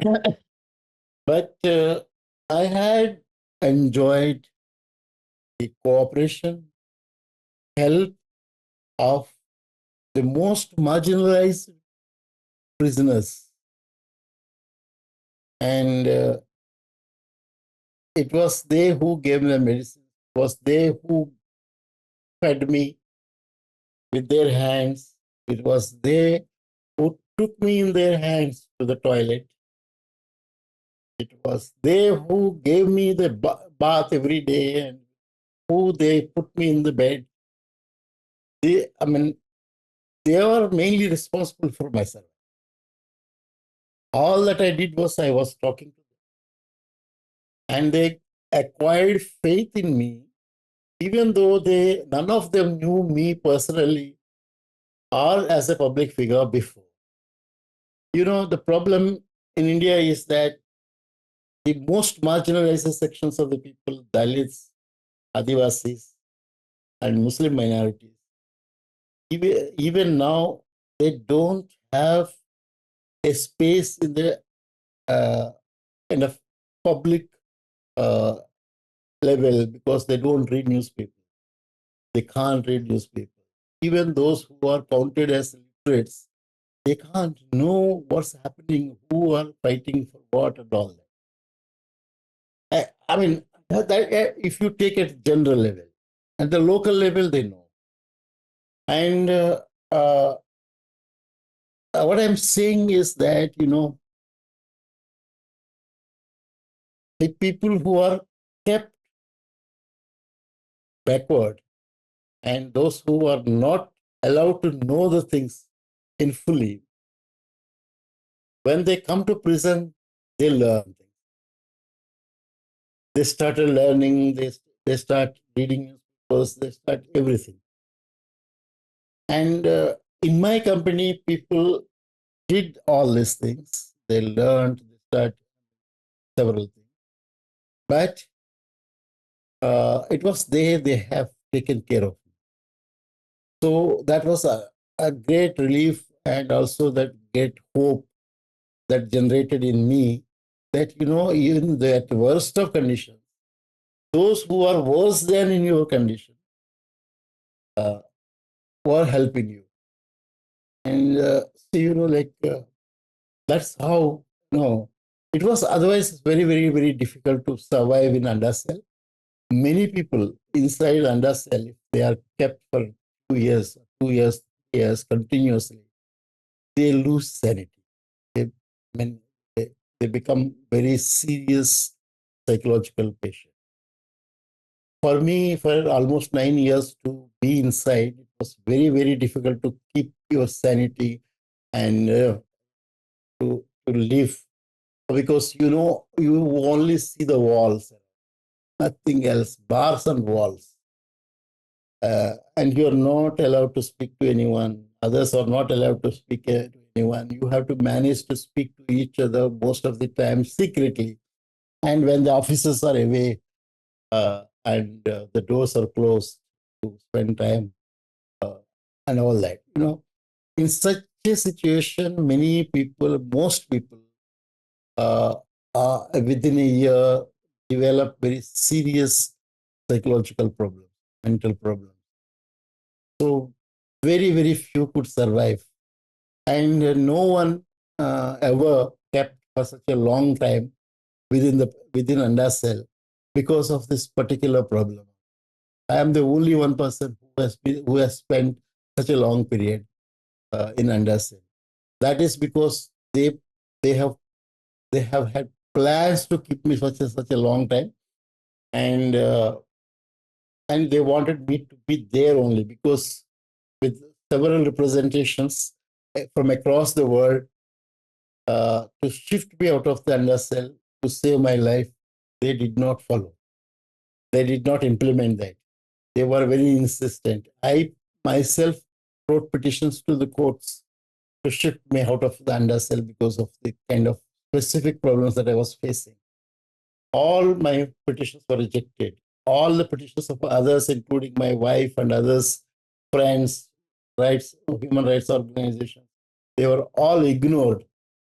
else. But I had enjoyed the cooperation, help of the most marginalized prisoners. And it was they who gave me the medicine. It was they who fed me with their hands. It was they who took me in their hands to the toilet. It was they who gave me the bath every day and who they put me in the bed. They were mainly responsible for my survival. All that I did was I was talking to them. And they acquired faith in me, even though none of them knew me personally or as a public figure before. You know, the problem in India is that the most marginalized sections of the people, Dalits, Adivasis, and Muslim minorities, even now, they don't have a space in the kind of public level because they don't read newspapers. They can't read newspapers. Even those who are counted as literates, they can't know what's happening, who are fighting for what and all that. I mean, if you take it general level, at the local level, they know. And uh, what I'm saying is that, the people who are kept backward and those who are not allowed to know the things in fully, when they come to prison, they learn things. They started learning, they start reading newspapers, they start everything. And in my company, people did all these things. They learned, they started several things. But it was they have taken care of. So that was a great relief and also that great hope that generated in me that, even at the worst of conditions, those who are worse than in your condition uh, were helping you. And so, that's how, it was otherwise very, very, very difficult to survive in undercell. Many people inside undercell, if they are kept for 2 years, 2 years, 3 years continuously, they lose sanity. They, they become very serious psychological patients. For me, for almost 9 years to be inside, it was very, very difficult to keep your sanity and to live because you only see the walls, nothing else, bars and walls. And you're not allowed to speak to anyone. Others are not allowed to speak to anyone. You have to manage to speak to each other most of the time secretly. And when the officers are away and the doors are closed, to spend time and all that. In such a situation, many people, most people, within a year, develop very serious psychological problems, mental problems. So very, very few could survive. And no one ever kept for such a long time within undercell because of this particular problem. I am the only one person who has spent such a long period in undercell. That is because they have they have had plans to keep me such a long time, and they wanted me to be there only because with several representations from across the world to shift me out of the undercell to save my life, they did not follow. They did not implement that. They were very insistent. I myself wrote petitions to the courts to shift me out of the undercell because of the kind of specific problems that I was facing. All my petitions were rejected. All the petitions of others, including my wife and others, friends, human rights organizations, they were all ignored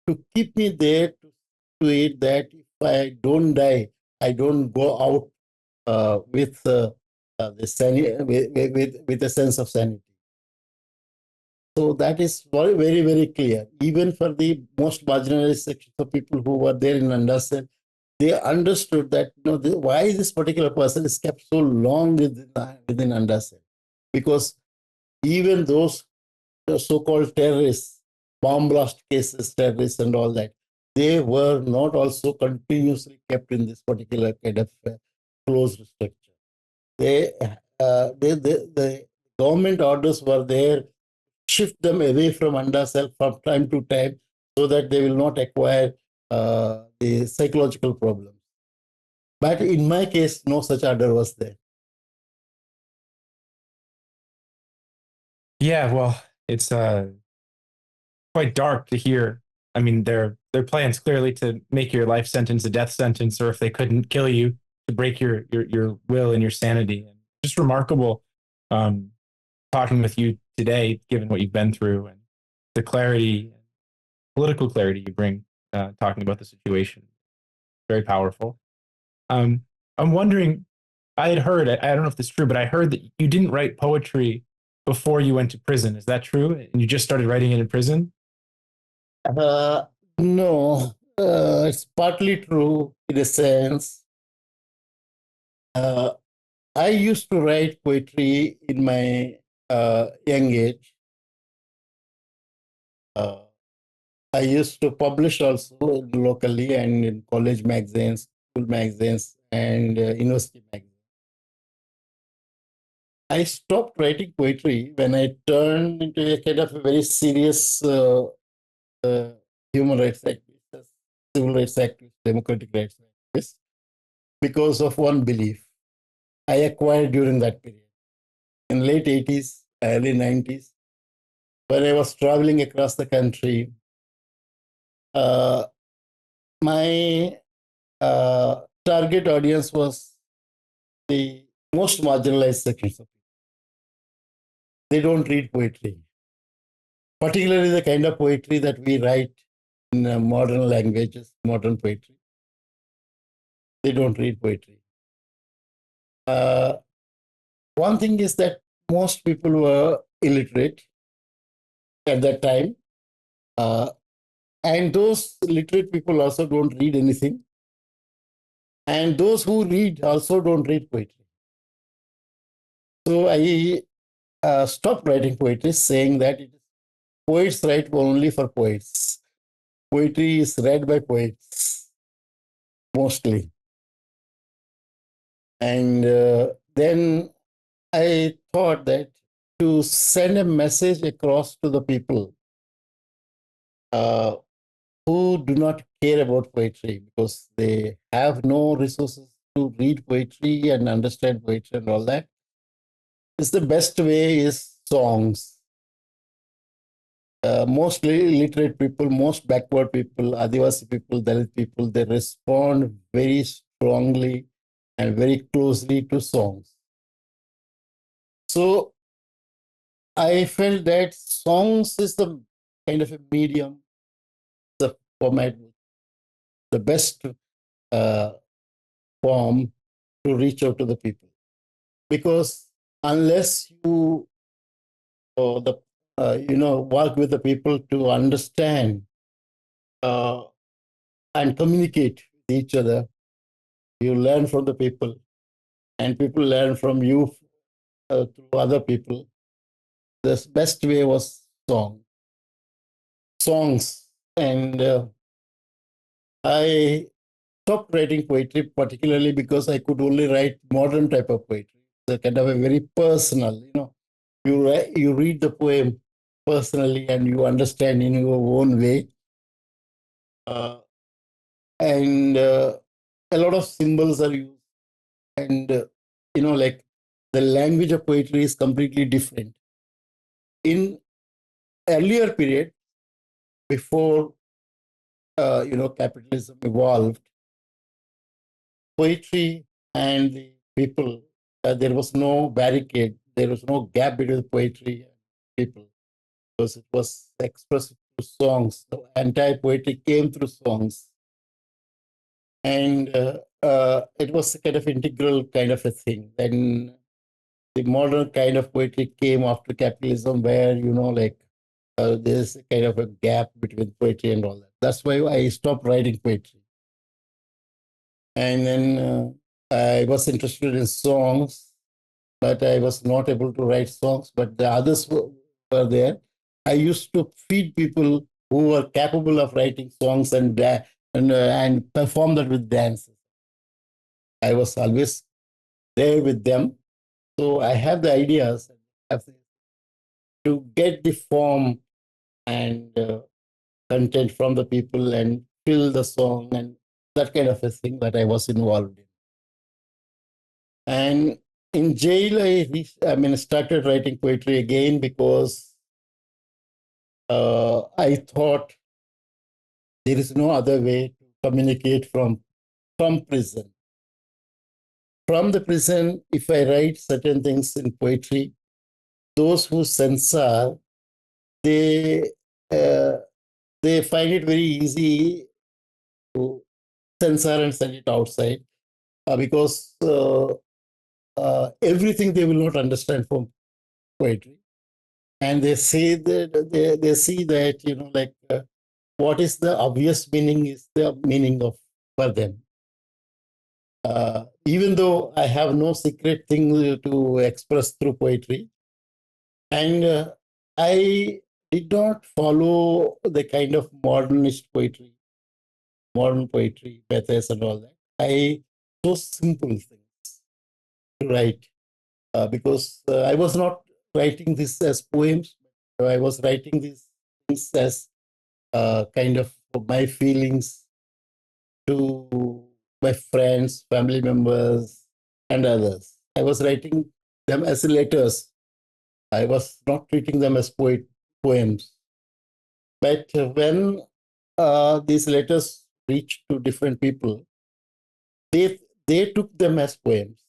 to keep me there to it that if I don't die, I don't go out with with a sense of sanity. So that is very, very, very clear. Even for the most marginalized sections of people who were there in undercell, they understood that why this particular person is kept so long within undercell. Because even those so-called terrorists, bomb blast cases, terrorists and all that, they were not also continuously kept in this particular kind of closed structure. The government orders were there, shift them away from undercell from time to time so that they will not acquire the psychological problems. But in my case, no such order was there. Yeah, well, it's quite dark to hear. I mean, their plans clearly to make your life sentence a death sentence, or if they couldn't kill you, to break your will and your sanity. And just remarkable talking with you today, given what you've been through and the clarity, political clarity you bring talking about the situation. Very powerful. I'm wondering, I had heard, I don't know if this is true, but I heard that you didn't write poetry before you went to prison. Is that true? And you just started writing it in prison? No, it's partly true in a sense. Uh, I used to write poetry in my young age. Uh, I used to publish also locally and in college magazines, school magazines, and university magazines. I stopped writing poetry when I turned into a kind of a very serious uh, human rights activist, civil rights activist, democratic rights activist, because of one belief I acquired during that period. In late 80s, early 90s, when I was traveling across the country, uh, my target audience was the most marginalized sections of people. They don't read poetry, particularly the kind of poetry that we write in modern languages, modern poetry. They don't read poetry. Uh, One thing is that most people were illiterate at that time. Uh, and those literate people also don't read anything. And those who read also don't read poetry. So I stopped writing poetry, saying that poets write only for poets. Poetry is read by poets mostly. And then I thought that to send a message across to the people uh, who do not care about poetry because they have no resources to read poetry and understand poetry and all that, is the best way is songs. Mostly illiterate people, most backward people, Adivasi people, Dalit people, they respond very strongly and very closely to songs. So I felt that songs is the kind of a medium, the format, the best uh, form to reach out to the people. Because unless you, the work with the people to understand and communicate with each other, you learn from the people, and people learn from you through other people. The best way was songs, and I stopped writing poetry, particularly because I could only write modern type of poetry, the kind of a very personal. You read the poem personally, and you understand in your own way, uh, and a lot of symbols are used, and like the language of poetry is completely different. In earlier period, before capitalism evolved, poetry and the people, there was no barricade, there was no gap between poetry and people, because it was expressed through songs. The entire poetry came through songs, and it was a kind of integral kind of a thing. Then the modern kind of poetry came after capitalism, where there's a kind of a gap between poetry and all that. That's why I stopped writing poetry. And then I was interested in songs, but I was not able to write songs. But the others were there. I used to feed people who were capable of writing songs and perform that with dances. I was always there with them. So I have the ideas to get the form and content from the people and fill the song and that kind of a thing that I was involved in. And in jail, started writing poetry again because I thought there is no other way to communicate from prison. From the prison, if I write certain things in poetry, those who censor, they uh, they find it very easy to censor and send it outside because everything they will not understand from poetry, and they say that they see that what is the obvious meaning is the meaning of for them. even though I have no secret thing to express through poetry. And I did not follow the kind of modernist poetry, modern poetry, methods and all that. I chose simple things to write because I was not writing this as poems. I was writing these things as kind of my feelings to my friends, family members, and others. I was writing them as letters. I was not treating them as poems. But when these letters reached to different people, they they took them as poems.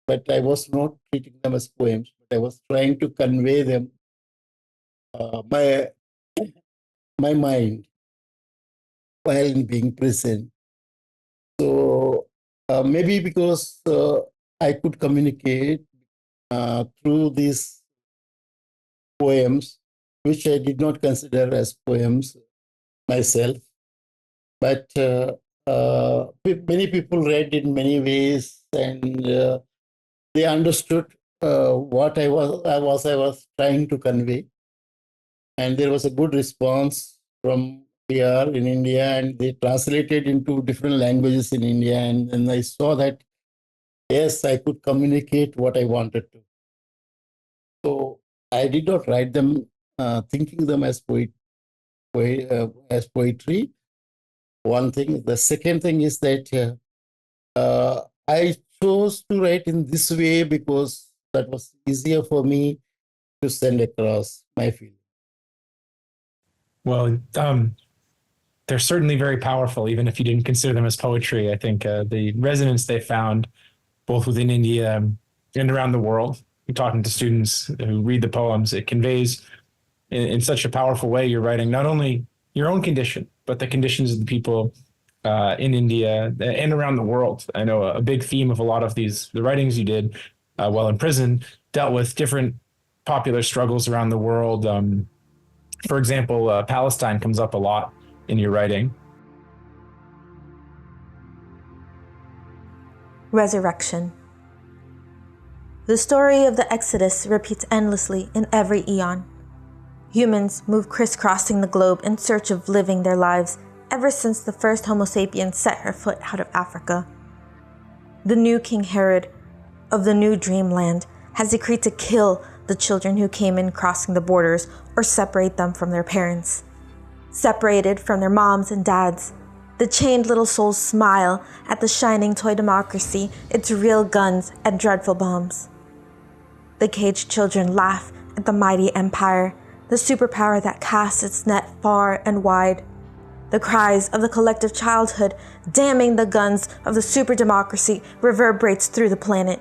But I was not treating them as poems. But I was trying to convey them my my mind while being present. So maybe because I could communicate through these poems, which I did not consider as poems myself, but many people read in many ways, and they understood what I was trying to convey, and there was a good response from here in India, and they translated into different languages in India, and then I saw that yes, I could communicate what I wanted to. So I did not write them thinking them as as poetry. One thing. The second thing is that I chose to write in this way because that was easier for me to send across my feelings. Well, they're certainly very powerful, even if you didn't consider them as poetry. I think the resonance they found both within India and around the world, you're talking to students who read the poems, it conveys in such a powerful way. You're writing not only your own condition, but the conditions of the people in India and around the world. I know a big theme of a lot of the writings you did while in prison dealt with different popular struggles around the world. For example, Palestine comes up a lot in your writing. Resurrection. The story of the Exodus repeats endlessly in every eon. Humans move crisscrossing the globe in search of living their lives ever since the first Homo sapiens set her foot out of Africa. The new King Herod of the new dreamland has decreed to kill the children who came in crossing the borders or separate them from their parents. Separated from their moms and dads, the chained little souls smile at the shining toy democracy, its real guns and dreadful bombs. The caged children laugh at the mighty empire, the superpower that casts its net far and wide. The cries of the collective childhood, damning the guns of the super democracy, reverberates through the planet.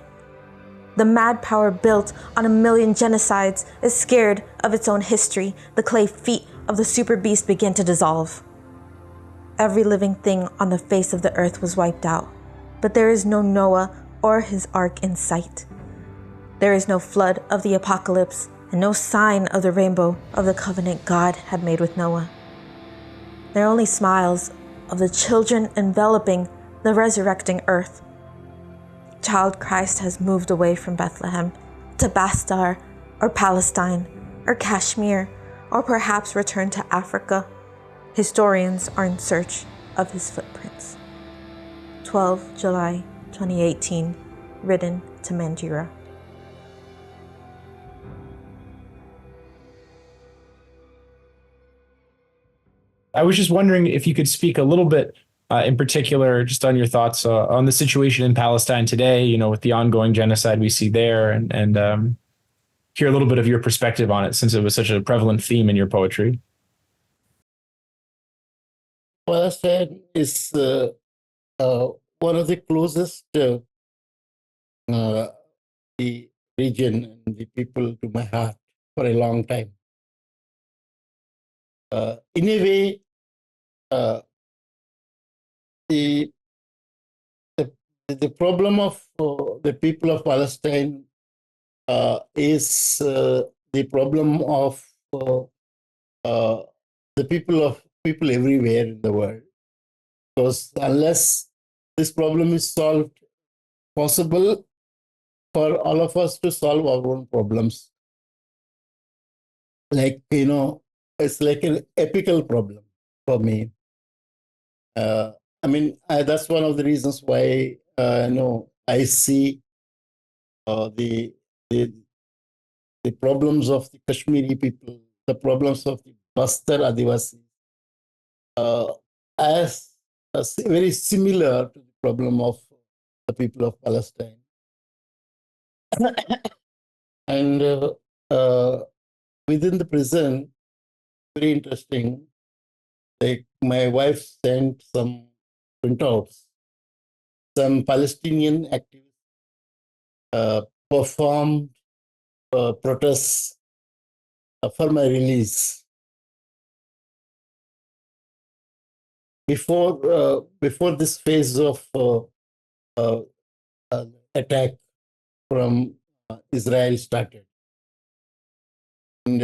The mad power built on 1,000,000 genocides is scared of its own history. The clay feet of the super beast begin to dissolve. Every living thing on the face of the earth was wiped out, but there is no Noah or his ark in sight. There is no flood of the apocalypse and no sign of the rainbow of the covenant God had made with Noah. There are only smiles of the children enveloping the resurrecting earth. Child Christ has moved away from Bethlehem to Bastar or Palestine or Kashmir or perhaps returned to Africa. Historians are in search of his footprints. 12 July 2018, written to Manjira. I was just wondering if you could speak a little bit in particular just on your thoughts on the situation in Palestine today, you know, with the ongoing genocide we see there, and hear a little bit of your perspective on it since it was such a prevalent theme in your poetry. Palestine is one of the closest the region and the people to my heart for a long time. In a way, the, the the problem of the people of Palestine is the problem of the people everywhere in the world. Because unless this problem is solved, possible for all of us to solve our own problems. Like, it's like an epical problem for me. That's one of the reasons why I see the, the the problems of the Kashmiri people, the problems of the Bastar Adivasis, uh, as very similar to the problem of the people of Palestine. And within the prison, very interesting. Like my wife sent some printouts. Some Palestinian activists performed protests for my release. Before this phase of attack from Israel started, and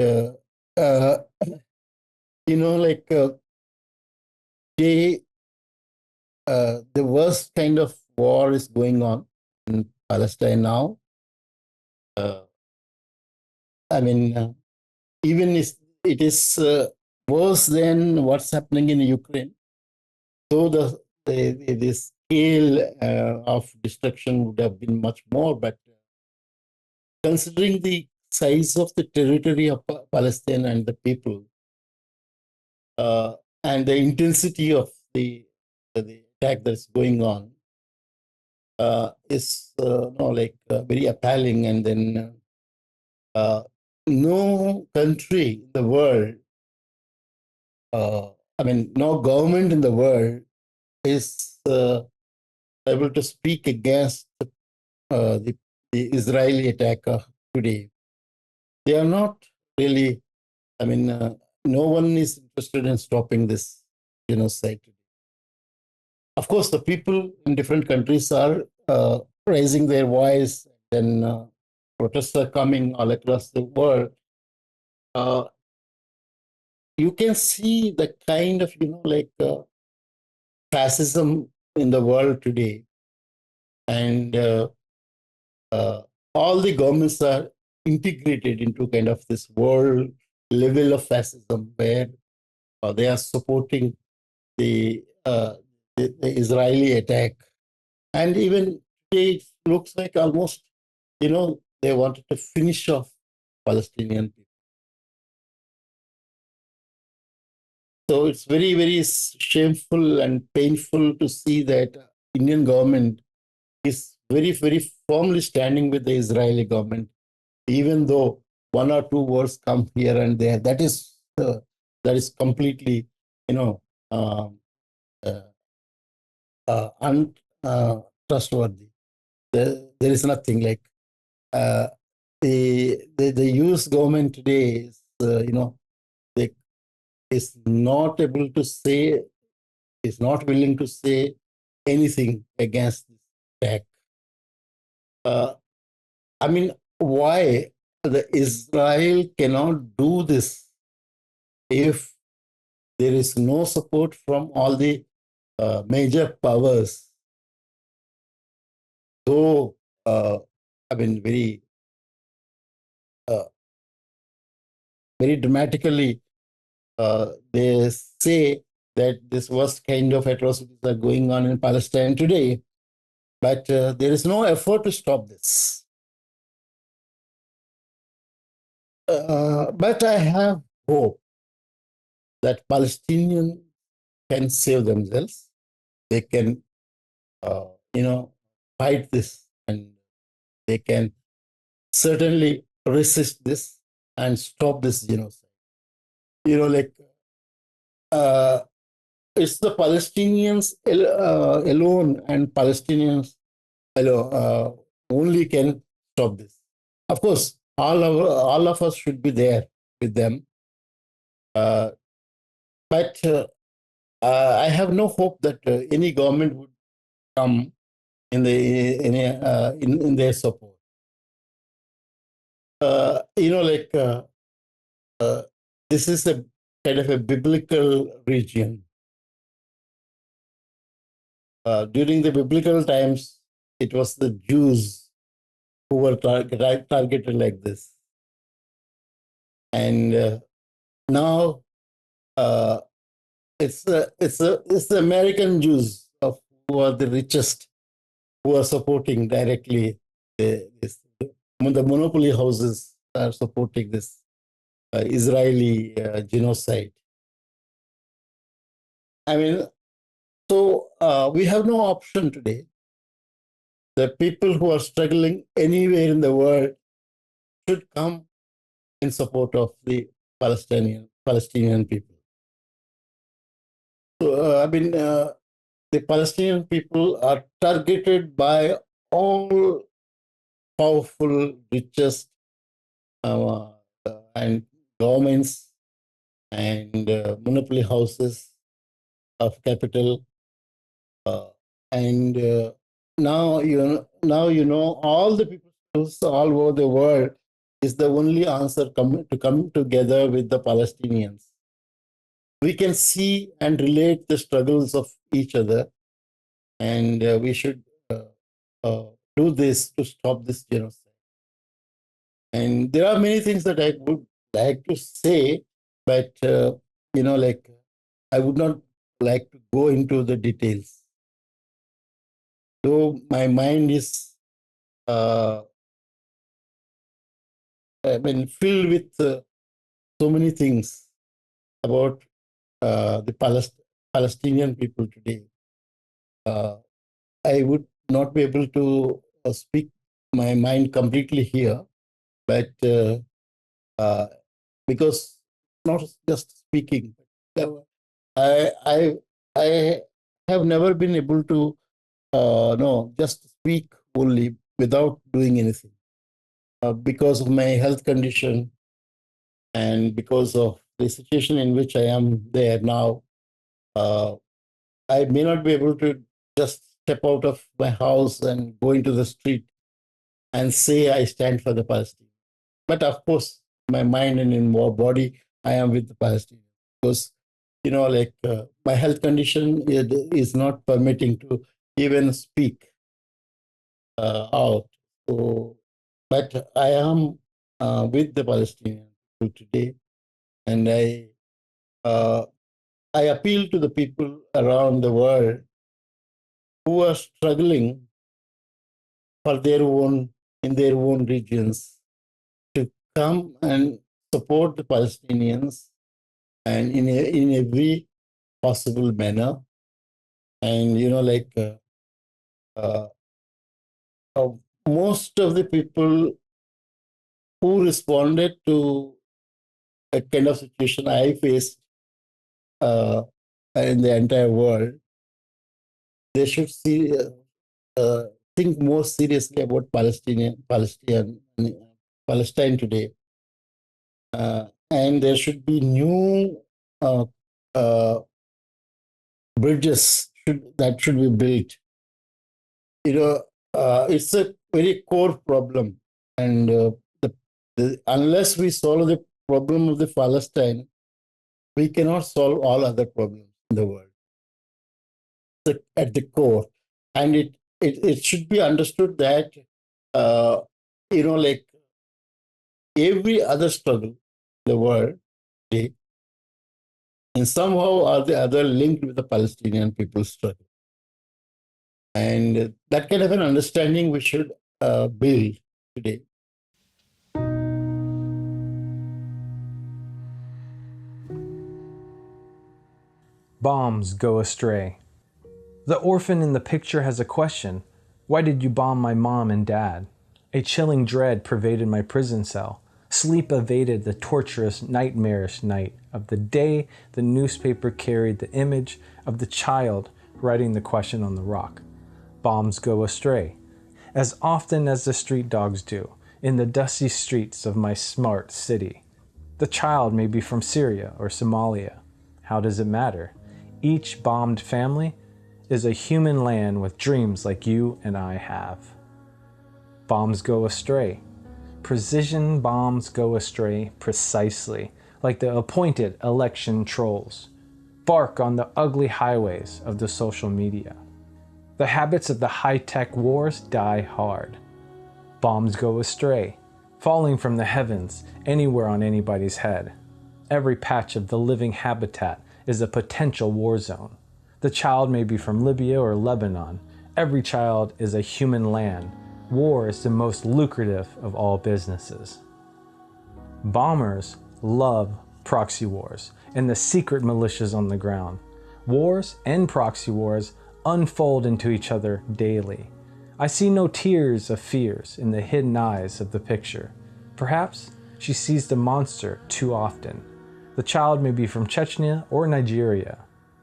they the worst kind of war is going on in Palestine now. Even if it is worse than what's happening in Ukraine, though the scale of destruction would have been much more, but considering the size of the territory of Palestine and the people, and the intensity of the attack that's going on, is very appalling. And then no country in the world, no government in the world is able to speak against the Israeli attack today. They are not really, no one is interested in stopping this genocide. Of course, the people in different countries are raising their voice, and protests are coming all across the world. You can see the kind of, fascism in the world today. And all the governments are integrated into kind of this world level of fascism where they are supporting the Israeli attack. And even today, it looks like almost, they wanted to finish off Palestinian people. So it's very, very shameful and painful to see that Indian government is very, very firmly standing with the Israeli government, even though one or two words come here and there. That is completely, untrustworthy. There is nothing like the US government today is, they is not able to say, is not willing to say anything against this attack. Why the Israel cannot do this if there is no support from all the major powers? Though, very, very dramatically, they say that this worst kind of atrocities are going on in Palestine today, but there is no effort to stop this. But I have hope that Palestinians can save themselves. They can, fight this, and they can certainly resist this and stop this genocide. It's the Palestinians alone, and Palestinians alone only can stop this. Of course, all of us should be there with them. But I have no hope that any government would come in their support. This is a kind of a biblical region. During the biblical times, it was the Jews who were targeted like this. And now it's the American Jews who are the richest, who are supporting directly the monopoly houses are supporting this Israeli genocide. I mean, so we have no option today. The people who are struggling anywhere in the world should come in support of the Palestinian people. So, the Palestinian people are targeted by all powerful, richest and governments and monopoly houses of capital. And now you know all the people all over the world is the only answer to come together with the Palestinians. We can see and relate the struggles of each other, and we should do this to stop this genocide. And there are many things that I would like to say, but I would not like to go into the details. Though my mind is filled with so many things about the Palestinian people today. I would not be able to speak my mind completely here, but because not just speaking, I have never been able to just speak only without doing anything because of my health condition and because of the situation in which I am there now. I may not be able to just step out of my house and go into the street and say I stand for the Palestinians. But of course, my mind and in my body, I am with the Palestinians because, my health condition is not permitting to even speak out. So, but I am with the Palestinian people today, and I appeal to the people around the world who are struggling for in their own regions to come and support the Palestinians and in every possible manner. And most of the people who responded to a kind of situation I faced in the entire world, they should think more seriously about Palestine today, and there should be new bridges that should be built. It's a very core problem, and unless we solve the problem of the Palestine, we cannot solve all other problems in the world. At the core, and it should be understood that every other struggle in the world today, in somehow or the other linked with the Palestinian people's struggle, and that kind of an understanding we should build today. Bombs go astray. The orphan in the picture has a question. Why did you bomb my mom and dad? A chilling dread pervaded my prison cell. Sleep evaded the torturous, nightmarish night of the day the newspaper carried the image of the child writing the question on the rock. Bombs go astray, as often as the street dogs do, in the dusty streets of my smart city. The child may be from Syria or Somalia. How does it matter? Each bombed family is a human land with dreams like you and I have. Bombs go astray. Precision bombs go astray precisely, like the appointed election trolls. Bark on the ugly highways of the social media. The habits of the high-tech wars die hard. Bombs go astray, falling from the heavens anywhere on anybody's head. Every patch of the living habitat is a potential war zone. The child may be from Libya or Lebanon. Every child is a human land. War is the most lucrative of all businesses. Bombers love proxy wars and the secret militias on the ground. Wars and proxy wars unfold into each other daily. I see no tears of fears in the hidden eyes of the picture. Perhaps she sees the monster too often. The child may be from Chechnya or Nigeria.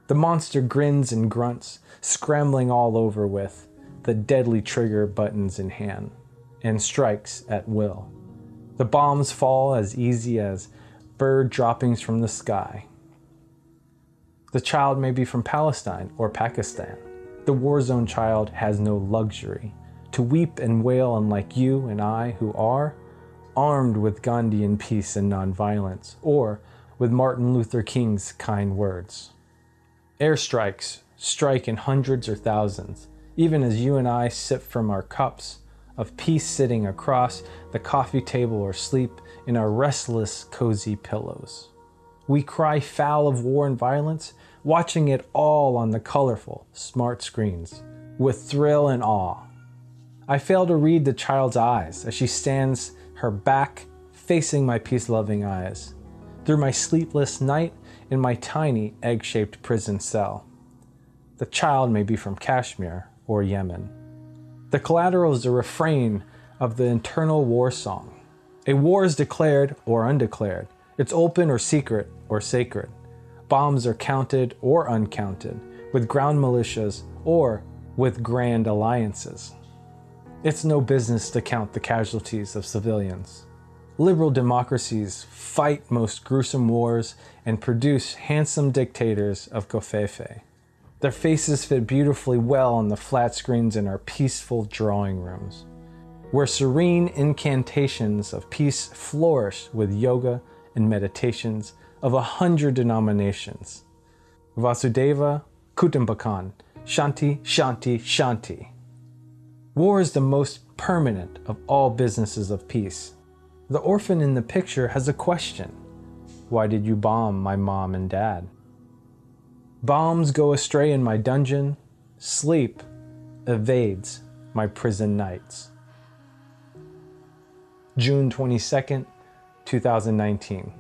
The monster grins and grunts, scrambling all over with the deadly trigger buttons in hand, and strikes at will. The bombs fall as easy as bird droppings from the sky. The child may be from Palestine or Pakistan. The war zone child has no luxury to weep and wail, unlike you and I, who are armed with Gandhian peace and nonviolence, or with Martin Luther King's kind words. Airstrikes strike in hundreds or thousands, even as you and I sip from our cups of peace, sitting across the coffee table or sleep in our restless, cozy pillows. We cry foul of war and violence, watching it all on the colorful, smart screens, with thrill and awe. I fail to read the child's eyes as she stands her back facing my peace-loving eyes, through my sleepless night in my tiny egg-shaped prison cell. The child may be from Kashmir or Yemen. The collateral is the refrain of the internal war song. A war is declared or undeclared. It's open or secret or sacred. Bombs are counted or uncounted, with ground militias or with grand alliances. It's no business to count the casualties of civilians. Liberal democracies fight most gruesome wars and produce handsome dictators of covfefe. Their faces fit beautifully well on the flat screens in our peaceful drawing rooms, where serene incantations of peace flourish with yoga and meditations of 100 denominations. Vasudeva Kutumbakam, Shanti, Shanti, Shanti. War is the most permanent of all businesses of peace. The orphan in the picture has a question. Why did you bomb my mom and dad? Bombs go astray in my dungeon. Sleep evades my prison nights. June 22nd, 2019.